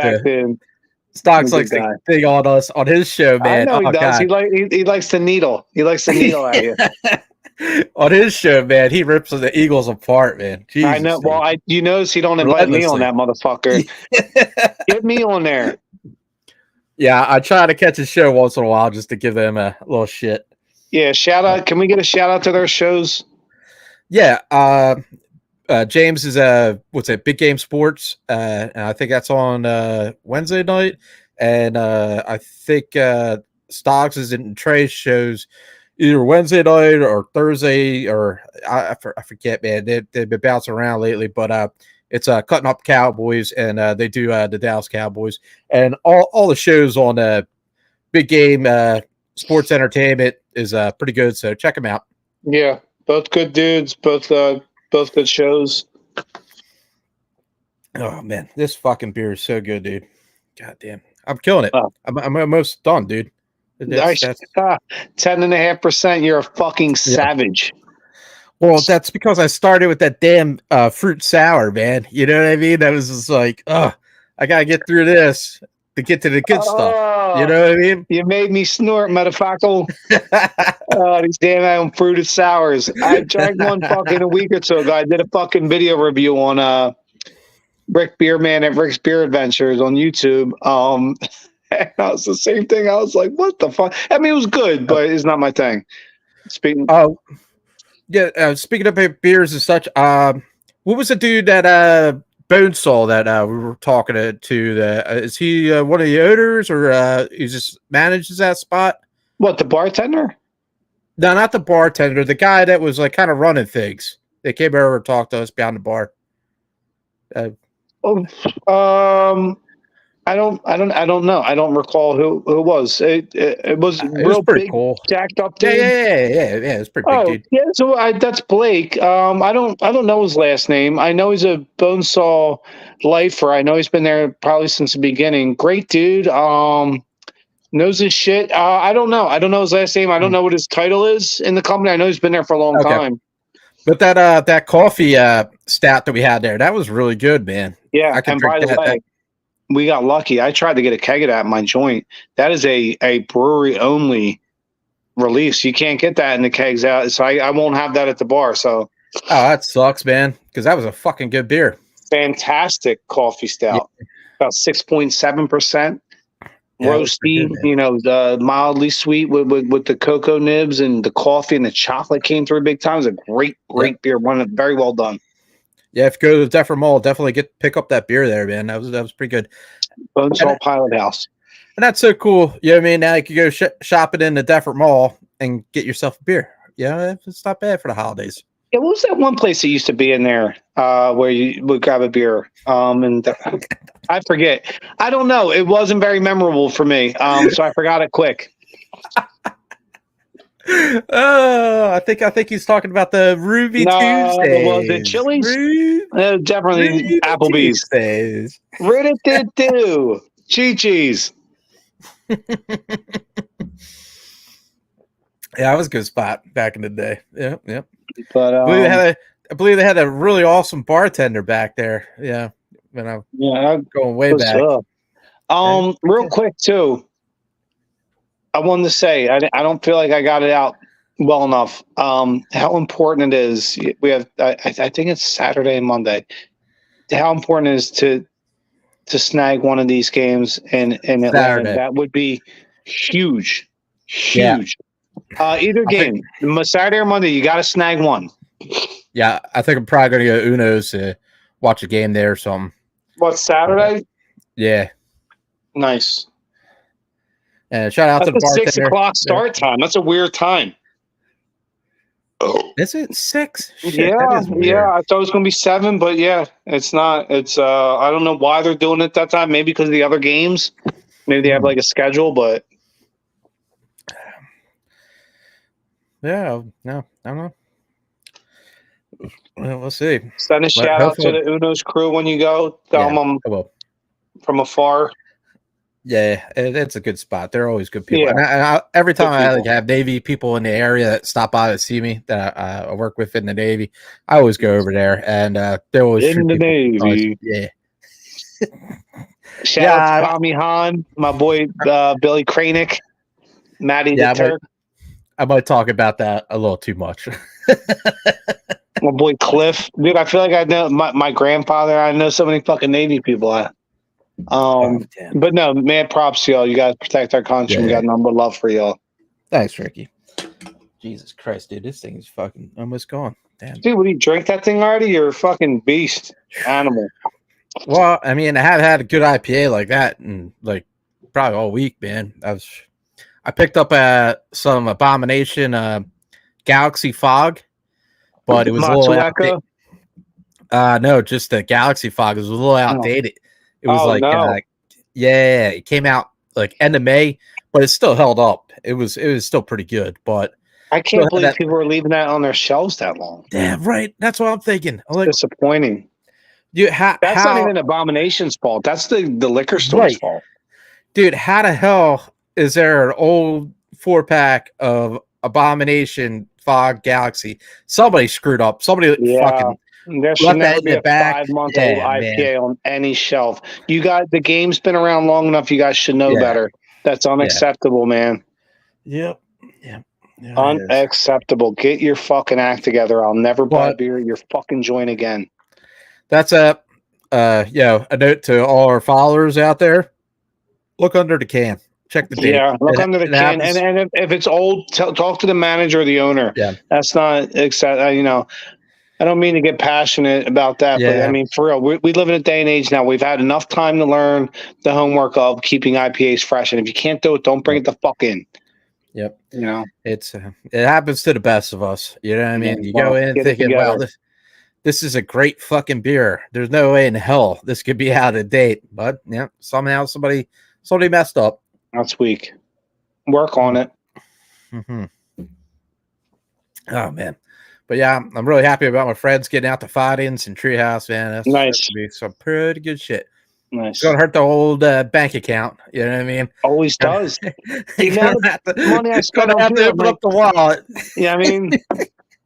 to thing on us on his show, man. I know he does. God. He likes to needle. He likes to needle at you. On his show, man, he rips the Eagles apart, man. Jesus, I know. Well, dude. you notice he don't invite me on that motherfucker. Get me on there. Yeah, I try to catch his show once in a while just to give them a little shit. Yeah, shout out. Can we get a shout out to their shows? Yeah, James is what's it? Big Game Sports, and I think that's on Wednesday night, and I think Stocks is in Trey's shows either Wednesday night or Thursday, or I forget, man. They've been bouncing around lately, but it's Cutting Up Cowboys, and they do the Dallas Cowboys, and all the shows on Big Game Sports Entertainment is pretty good. So check them out. Yeah, both good dudes, both good shows. Oh man, this fucking beer is so good, dude. God damn, I'm killing it. Oh. I'm almost done, dude. That's 10.5%. You're a fucking savage. Well, that's because I started with that damn fruit sour, man. You know what I mean? That was just like, I gotta get through this to get to the good stuff. You know what I mean? You made me snort, motherfucker. These damn fruited sours. I drank one fucking a week or so ago. I did a fucking video review on Rick Beerman at Rick's Beer Adventures on YouTube. And that was the same thing. I was like, what the fuck? I mean, it was good, but it's not my thing. Speaking of beers and such, what was the dude that Bonesaw that we were talking to? Is he one of the owners, or he just manages that spot? What, the bartender? No, not the bartender. The guy that was like kind of running things. They came over and talked to us behind the bar. I don't know. I don't recall who it was. It was real pretty big, cool, jacked up dude. Yeah. It's pretty big, dude. Yeah. So that's Blake. I don't know his last name. I know he's a Bonesaw lifer. I know he's been there probably since the beginning. Great dude. Knows his shit. I don't know. I don't know his last name. I don't know what his title is in the company. I know he's been there for a long time. But that coffee stout that we had there, that was really good, man. Yeah. And by the way, we got lucky. I tried to get a keg of that in my joint. That is a brewery only release. You can't get that in the kegs out. So I won't have that at the bar. So that sucks, man. Because that was a fucking good beer. Fantastic coffee stout. Yeah. About 6.7%. Roasty, good, mildly sweet with the cocoa nibs and the coffee and the chocolate came through big time. It was a great beer. Very well done. Yeah, if you go to the Duffer Mall, definitely pick up that beer there, man. That was pretty good. Bonesaw Pilot House. And that's so cool. You know what I mean? Now you can go shopping in the Duffer Mall and get yourself a beer. Yeah, it's not bad for the holidays. Yeah, what was that one place that used to be in there where you would grab a beer? And I forget. I don't know. It wasn't very memorable for me, so I forgot it quick. Oh, I think he's talking about the Ruby Tuesdays. Was it Chili's? Definitely Ruby Applebee's. Tuesdays. Rid-it-do. Chi-Chi's. Yeah, that was a good spot back in the day. Yeah. But I believe they had a really awesome bartender back there. Yeah, I'm going way back. Real quick too. I wanted to say I don't feel like I got it out well enough. How important it is. We have I think it's Saturday and Monday. How important it is to snag one of these games in Atlanta. Saturday. That would be huge. Yeah. Either game, Saturday or Monday, you got to snag one. Yeah, I think I'm probably going to go Uno's to watch a game there or something. What, Saturday? Yeah. Nice. And shout out to the bartender. 6 o'clock start time. That's a weird time. Oh, is it 6? Shit, yeah. I thought it was going to be 7, but yeah, it's not. It's I don't know why they're doing it that time. Maybe because of the other games. Maybe they have like a schedule, but yeah, no, I don't know. Well, we'll see. Send a shout out to the Uno's crew when you go. Tell them from afar. Yeah, it's a good spot. They're always good people. Yeah. And every time I have Navy people in the area that stop by to see me that I work with in the Navy, I always go over there, and they're always in the Navy. Yeah. Shout out to Tommy Hahn, my boy Billy Kranick, Matty the Turk. I might talk about that a little too much. My boy Cliff, dude. I feel like I know my grandfather. I know so many fucking Navy people. Damn. But no, man, props to y'all. You guys protect our country. We Yeah. got number love for y'all. Thanks, Ricky. Jesus Christ, dude, this thing is fucking almost gone. Damn. Dude, would you drink that thing already? You're a fucking beast, animal. Well, I mean, I have had a good IPA like that, and like probably all week, man. I picked up some Abomination Galaxy Fog, but it was a little outdated. No, just the Galaxy Fog. It was a little outdated. It was yeah, it came out like end of May, but it still held up. It was still pretty good, but I can't believe people are leaving that on their shelves that long. Damn right. That's what I'm thinking. Like, disappointing. That's not even Abomination's fault. That's the liquor store's fault. Dude, how the hell is there an old 4-pack of Abomination Fog Galaxy? Somebody screwed up. Somebody fucking there should never be a 5-month-old IPA on any shelf. You got the game's been around long enough. You guys should know better. That's unacceptable, man. Yep. Yeah. Unacceptable. Get your fucking act together. I'll never buy beer at your fucking joint again. That's a note to all our followers out there. Look under the can. Check the date. Yeah, look under the can. And if it's old, talk to the manager or the owner. Yeah. That's not I don't mean to get passionate about that, but I mean, for real, we live in a day and age now. We've had enough time to learn the homework of keeping IPAs fresh. And if you can't do it, don't bring it the fuck in. Yep. It happens to the best of us. You know what I mean? You go in thinking, wow, this is a great fucking beer. There's no way in hell this could be out of date. But somehow somebody messed up. That's weak. Work on it. Mm-hmm. Oh man. But yeah, I'm really happy about my friends getting out to Fidens and Treehouse, man. That's nice. To be some pretty good shit. Nice. It's gonna hurt the old bank account. You know what I mean? Always does. You're gonna have to open up the wallet. Yeah, I mean,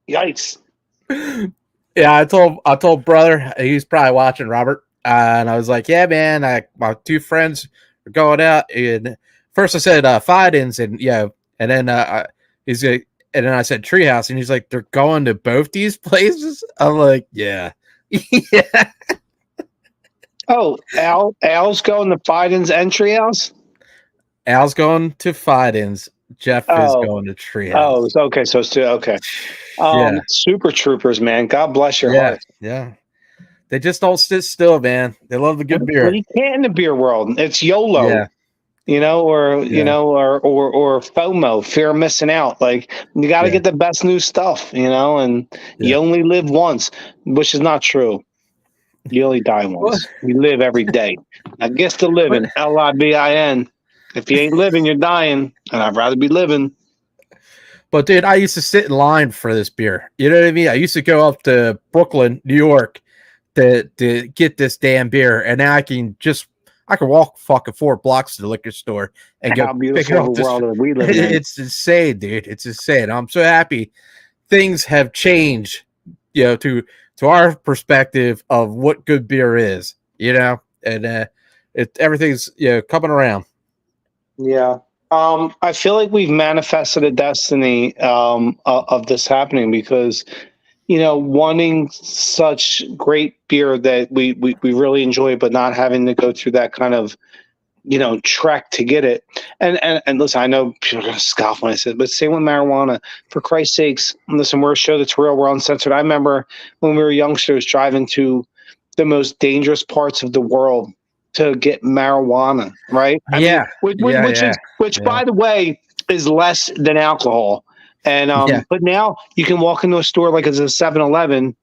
yikes. Yeah, I told brother, he's probably watching, Robert, and I was like, yeah, man, my 2 friends are going out. And first I said Fidens, and then he's like. And then I said Treehouse, and he's like, they're going to both these places? I'm like, yeah. Yeah. Oh, Al's going to Fidens and Treehouse? Al's going to Fidens. Jeff is going to Treehouse. Oh, okay. So it's okay. Super troopers, man. God bless your heart. Yeah. They just don't sit still, man. They love the good beer. Well, you can't in the beer world. It's YOLO. Yeah. Or FOMO, fear of missing out. Like, you got to get the best new stuff, and you only live once, which is not true. You only die once. You live every day. I guess the living, LIVIN. If you ain't living, you're dying, and I'd rather be living. But dude, I used to sit in line for this beer. You know what I mean? I used to go up to Brooklyn, New York, to get this damn beer, and now I can walk fucking 4 blocks to the liquor store and go pick up this. World we live in. It's insane, dude. It's insane. I'm so happy things have changed, to our perspective of what good beer is, and everything's coming around. Yeah. I feel like we've manifested a destiny of this happening because wanting such great beer that we really enjoy, but not having to go through that kind of, trek to get it. And listen, I know people are going to scoff when I said, but same with marijuana. For Christ's sakes, listen, we're a show that's real. We're uncensored. I remember when we were youngsters driving to the most dangerous parts of the world to get marijuana, right? I mean, which by the way, is less than alcohol. And but now you can walk into a store like it's a 7-Eleven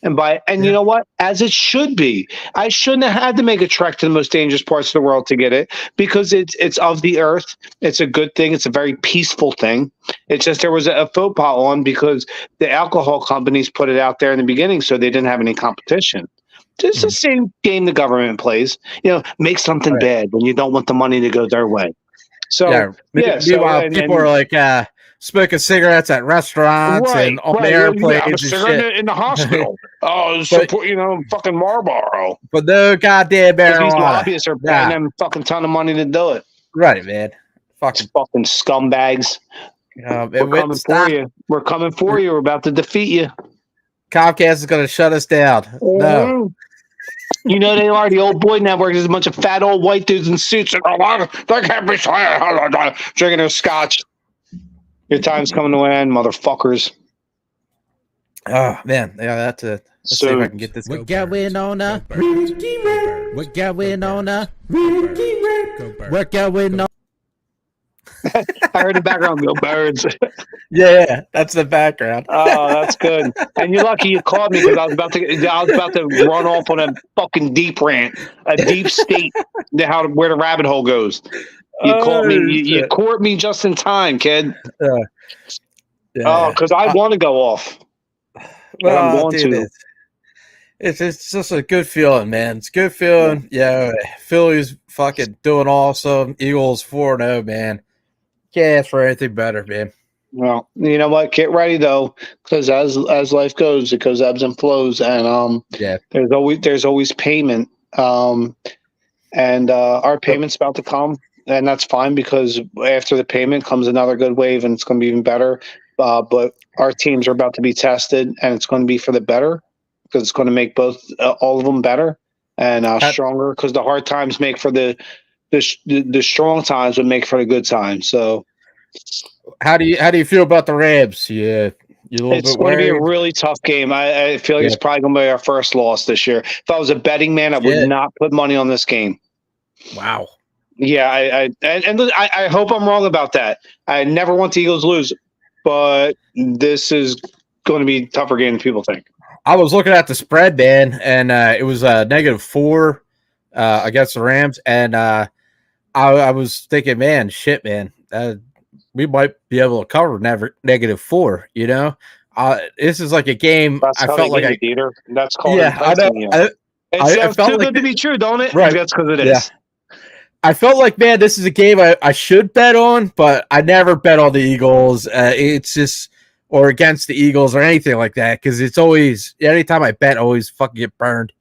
and buy it. And you know what? As it should be. I shouldn't have had to make a trek to the most dangerous parts of the world to get it because it's of the earth. It's a good thing. It's a very peaceful thing. It's just there was a faux pas on because the alcohol companies put it out there in the beginning so they didn't have any competition. It's the same game the government plays. Make something bad when you don't want the money to go their way. So meanwhile, people are like smoking cigarettes at restaurants and on airplanes and shit. In the hospital. Fucking Marlboro. But no goddamn marijuana. These lobbyists are paying them fucking ton of money to do it. Right, man. Fucking scumbags. We're coming for you. We're coming for you. We're about to defeat you. Comcast is going to shut us down. No. You know they are. The old boy network is a bunch of fat old white dudes in suits. They can't be drinking their scotch. Your time's coming to an end, motherfuckers. Oh man, yeah, that's it. Let's see if I can get this. What going on? What going on? What going on? I heard the background go birds. Yeah, that's the background. Oh, that's good. And you're lucky you called me because I was about to run off on a fucking deep rant, a deep state, where the rabbit hole goes. You caught me. You caught me just in time, kid. Because I want to go off. Well, I'm going dude, to. It's just a good feeling, man. It's a good feeling. Yeah, Phillies fucking doing awesome. Eagles 4-0, man. Can't ask for anything better, man. Well, you know what? Get ready though, because as life goes, it goes ebbs and flows, and there's always payment, and our payment's about to come, and that's fine because after the payment comes another good wave, and it's going to be even better. But our teams are about to be tested, and it's going to be for the better because it's going to make all of them better and stronger. Because the hard times make for the strong times would make for the good times. So. How do you feel about the Rams? Yeah, it's going to be a really tough game. I feel like it's probably going to be our first loss this year. If I was a betting man, I would not put money on this game. Wow. Yeah, I hope I'm wrong about that. I never want the Eagles to lose, but this is going to be a tougher game than people think. I was looking at the spread, man, and it was -4 against the Rams, and I was thinking, man, shit, man. We might be able to cover -4. You know, this is like a game. That's I felt like DeeTer. That's called. Yeah, I know. It sounds too good to be true, don't it? Right. That's because it is. I felt like, man, this is a game I should bet on, but I never bet on the Eagles. It's just or against the Eagles or anything like that because it's always anytime I bet, I always fucking get burned.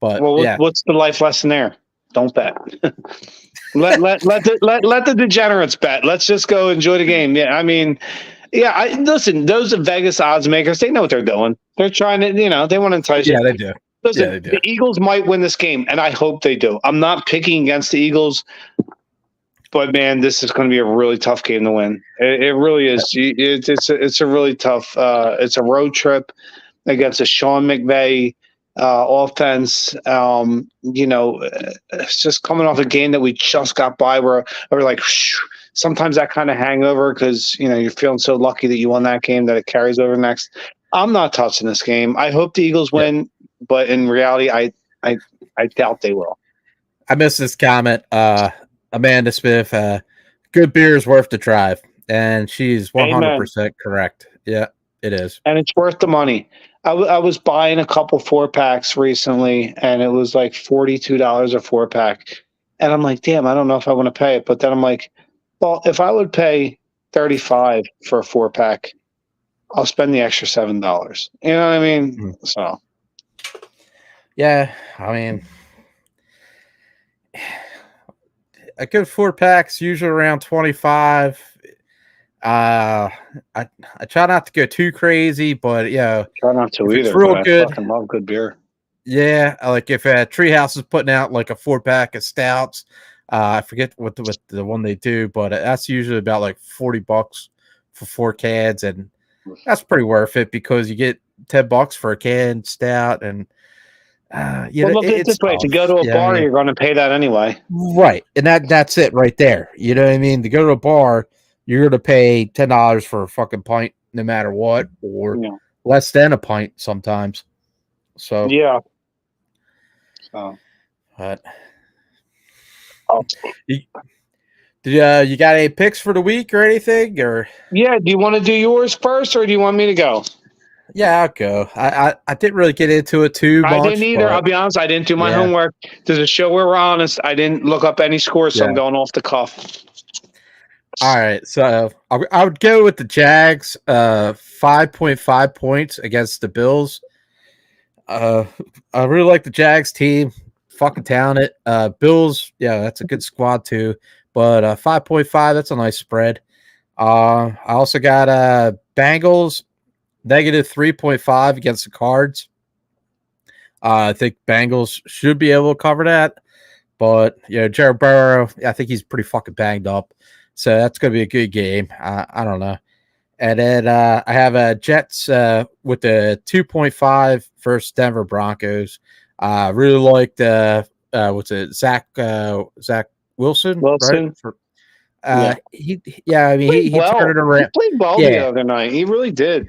But what's the life lesson there? Don't bet. let the degenerates bet. Let's just go enjoy the game. Yeah, I mean, listen. Those Vegas odds makers, they know what they're doing. They're trying to, they want to entice you. Yeah, they do. Listen, they do. The Eagles might win this game, and I hope they do. I'm not picking against the Eagles, but man, this is going to be a really tough game to win. It really is. It's a really tough. It's a road trip against a Sean McVay offense. It's just coming off a game that we just got by where we're like, sometimes that kind of hangover because you're feeling so lucky that you won that game that it carries over next. I'm not touching this game. I hope the Eagles win, but in reality, I doubt they will. I missed this comment. Amanda Smith, good beer is worth the drive, and she's 100% correct. Yeah, it is, and it's worth the money. I was buying a couple 4-packs recently, and it was like $42 a 4-pack. And I'm like, damn, I don't know if I want to pay it. But then I'm like, well, if I would pay $35 for a 4-pack, I'll spend the extra $7. You know what I mean? Mm-hmm. So, yeah, I mean, a good 4-pack's usually around 25. I try not to go too crazy, but try not to either. It's real good. I fucking love good beer. Yeah, like if Treehouse is putting out like a 4-pack of stouts, I forget what the one they do, but that's usually about like $40 for 4 cans, and that's pretty worth it because you get $10 for a can stout, and look at it this way: to go to a bar, you're going to pay that anyway, right? And that's it right there. You know what I mean? To go to a bar, you're going to pay $10 for a fucking pint, no matter what, or less than a pint sometimes. So yeah. But you got any picks for the week or anything? Or do you want to do yours first, or do you want me to go? Yeah, I'll go. I didn't really get into it too much. I didn't either. I'll be honest. I didn't do my homework. There's a show where we're honest. I didn't look up any scores, so I'm going off the cuff. All right, so I would go with the Jags, 5.5 points against the Bills. I really like the Jags team, fucking talented. Bills, that's a good squad too. But 5.5, that's a nice spread. I also got Bengals negative 3.5 against the Cards. I think Bengals should be able to cover that, but Jared Burrow, I think he's pretty fucking banged up, so that's going to be a good game. I don't know. And then I have Jets with the 2.5 versus Denver Broncos. Really liked what's it, Zach Wilson, right? He turned it around. He played well the other night. He really did.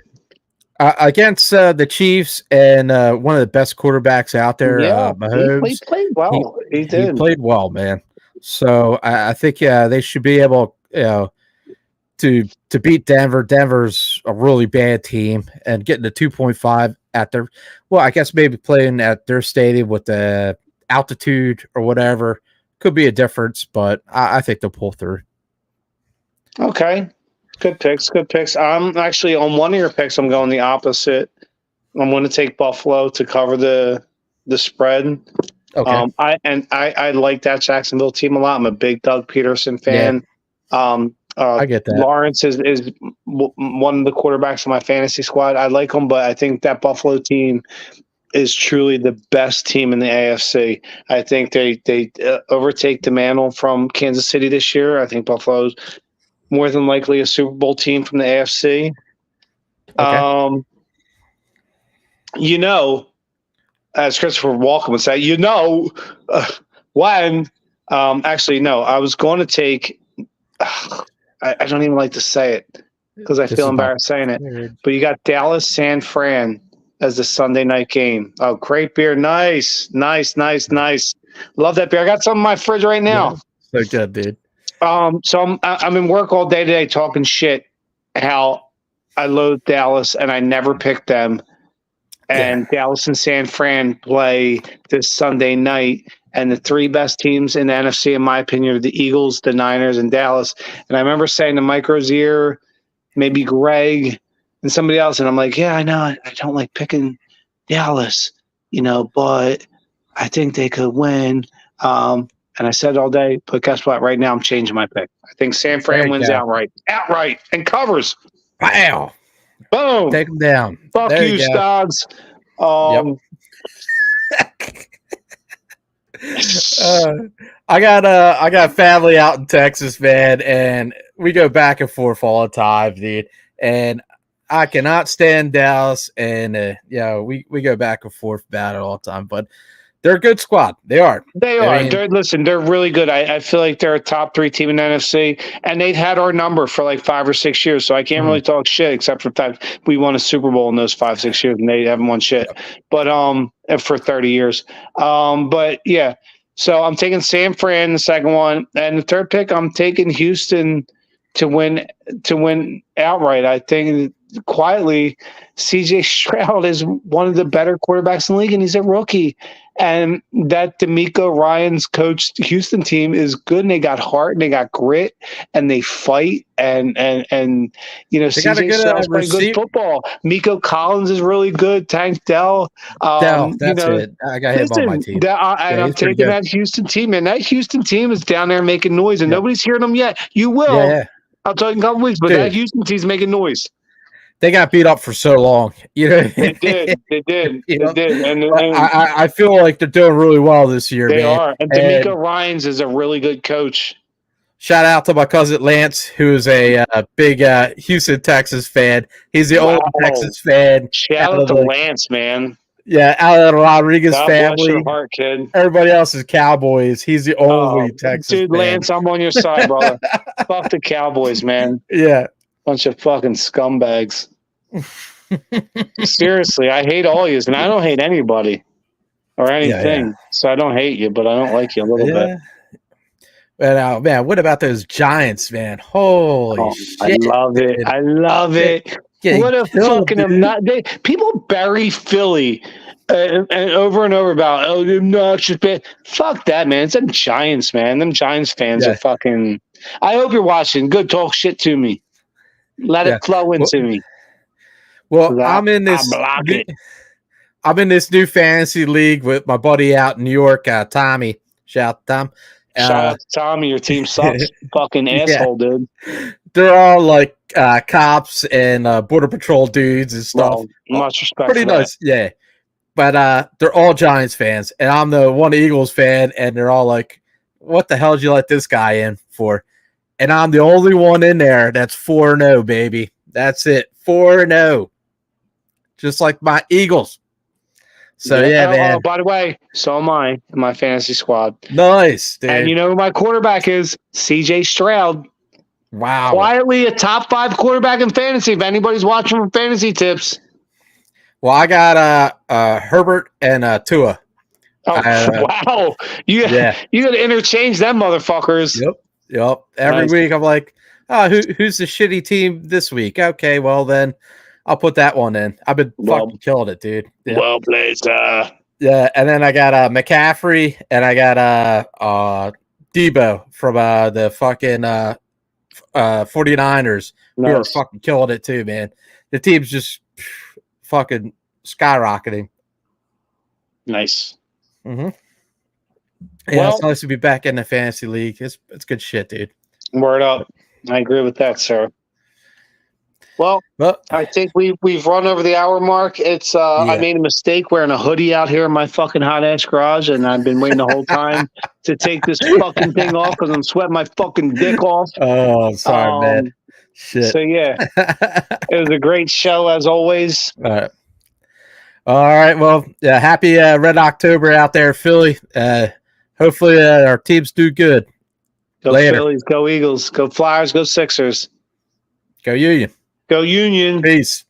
Against the Chiefs and one of the best quarterbacks out there, Mahomes. He played well. He did. He played well, man. So I think they should be able, to beat Denver. Denver's a really bad team, and getting the 2.5 at their, well, I guess maybe playing at their stadium with the altitude or whatever could be a difference, but I think they'll pull through. Okay. Good picks. I'm actually on one of your picks. I'm going the opposite. I'm going to take Buffalo to cover the spread. Okay. I like that Jacksonville team a lot. I'm a big Doug Peterson fan. Yeah. I get that. Lawrence is one of the quarterbacks of my fantasy squad. I like him, but I think that Buffalo team is truly the best team in the AFC. I think they overtake the mantle from Kansas City this year. I think Buffalo's more than likely a Super Bowl team from the AFC. Okay. As Christopher Walken would say, when actually, no, I was going to take, I don't even like to say it because I feel embarrassed saying it, but you got Dallas San Fran as the Sunday night game. Oh, great beer. Nice. Love that beer. I got some in my fridge right now. Yeah, so good, dude. So I'm in work all day today talking shit how I loathe Dallas and I never picked them. And Dallas and San Fran play this Sunday night. And the three best teams in the NFC, in my opinion, are the Eagles, the Niners, and Dallas. And I remember saying to Mike Rozier, maybe Greg, and somebody else, and I'm like, yeah, I know I don't like picking Dallas, but I think they could win. And I said all day, but guess what? Right now, I'm changing my pick. I think San Fran wins outright, and covers. Wow! Boom! Take them down. Fuck you, Stogs. I got family out in Texas, man, and we go back and forth all the time, dude. And I cannot stand Dallas, and we go back and forth about it all the time, but. They're a good squad. They are. They're really good. I feel like they're a top 3 team in the NFC, and they've had our number for like 5 or 6 years. So I can't really talk shit except for the fact we won a Super Bowl in those 5-6 years, and they haven't won shit. But for 30 years. But yeah. So I'm taking San Fran the second one, and the third pick I'm taking Houston to win outright. I think quietly, CJ Stroud is one of the better quarterbacks in the league, and he's a rookie. And that DeMeco Ryans coached Houston team is good, and they got heart, and they got grit, and they fight, and CJ Stroud's playing good football. Miko Collins is really good. Tank Dell. That's it. I got him on my team. I'm taking that Houston team, and that Houston team is down there making noise, and nobody's hearing them yet. You will. Yeah. I'll tell you in a couple weeks, but that Houston team's making noise. They got beat up for so long. They did. And I feel like they're doing really well this year, they man. Are. And DeMeco Ryans is a really good coach. Shout out to my cousin Lance, who is a big Houston, Texas fan. He's the only Texas fan. Shout out to Lance, man. Yeah, out of the Rodriguez family. Bless your heart, kid. Everybody else is Cowboys. He's the only Texas dude, fan. Lance, I'm on your side, brother. Fuck the Cowboys, man. Yeah. Bunch of fucking scumbags. Seriously, I hate all yous, and I don't hate anybody or anything. Yeah. So I don't hate you, but I don't like you a little bit. But man, what about those Giants, man? Holy shit! I love it. What a fucking people bury Philly and over and over about obnoxious. Fuck that, man. It's them Giants, man. Them Giants fans are fucking. I hope you're watching. Good, talk shit to me. Let it flow into me. Well, I'm in this new fantasy league with my buddy out in New York, Tommy. Shout out to Tom. Shout out to Tommy. Your team sucks. Fucking asshole, dude. They're all like cops and border patrol dudes and stuff. Well, much respect. Pretty for that. nice, yeah. But they're all Giants fans, and I'm the one Eagles fan, and they're all like, "What the hell did you let this guy in for?" And I'm the only one in there that's 4-0, baby. That's it, 4-0, just like my Eagles. So man. Oh, by the way, so am I in my fantasy squad. Nice, dude. And you know who my quarterback is? CJ Stroud. Wow. Quietly a top 5 quarterback in fantasy. If anybody's watching for fantasy tips. Well, I got Herbert and Tua. Oh, wow. You got to interchange them motherfuckers. Yep. Every week I'm like, oh, who's the shitty team this week? Okay, well then I'll put that one in. I've been fucking killing it, dude. Yep. Well played, Yeah, and then I got McCaffrey and I got Debo from the fucking 49ers. Who are fucking killing it too, man. The team's just fucking skyrocketing. Nice. Mm-hmm. Yeah, it's nice to be back in the fantasy league. It's good shit, dude. Word up. I agree with that, sir. Well, I think we've run over the hour mark. It's I made a mistake wearing a hoodie out here in my fucking hot ass garage, and I've been waiting the whole time to take this fucking thing off because I'm sweating my fucking dick off. Oh, sorry, man. Shit. So yeah, it was a great show as always. All right. Well, happy Red October out there, Philly. Hopefully our teams do good. Go Phillies, go Eagles, go Flyers, go Sixers. Go Union. Go Union. Peace.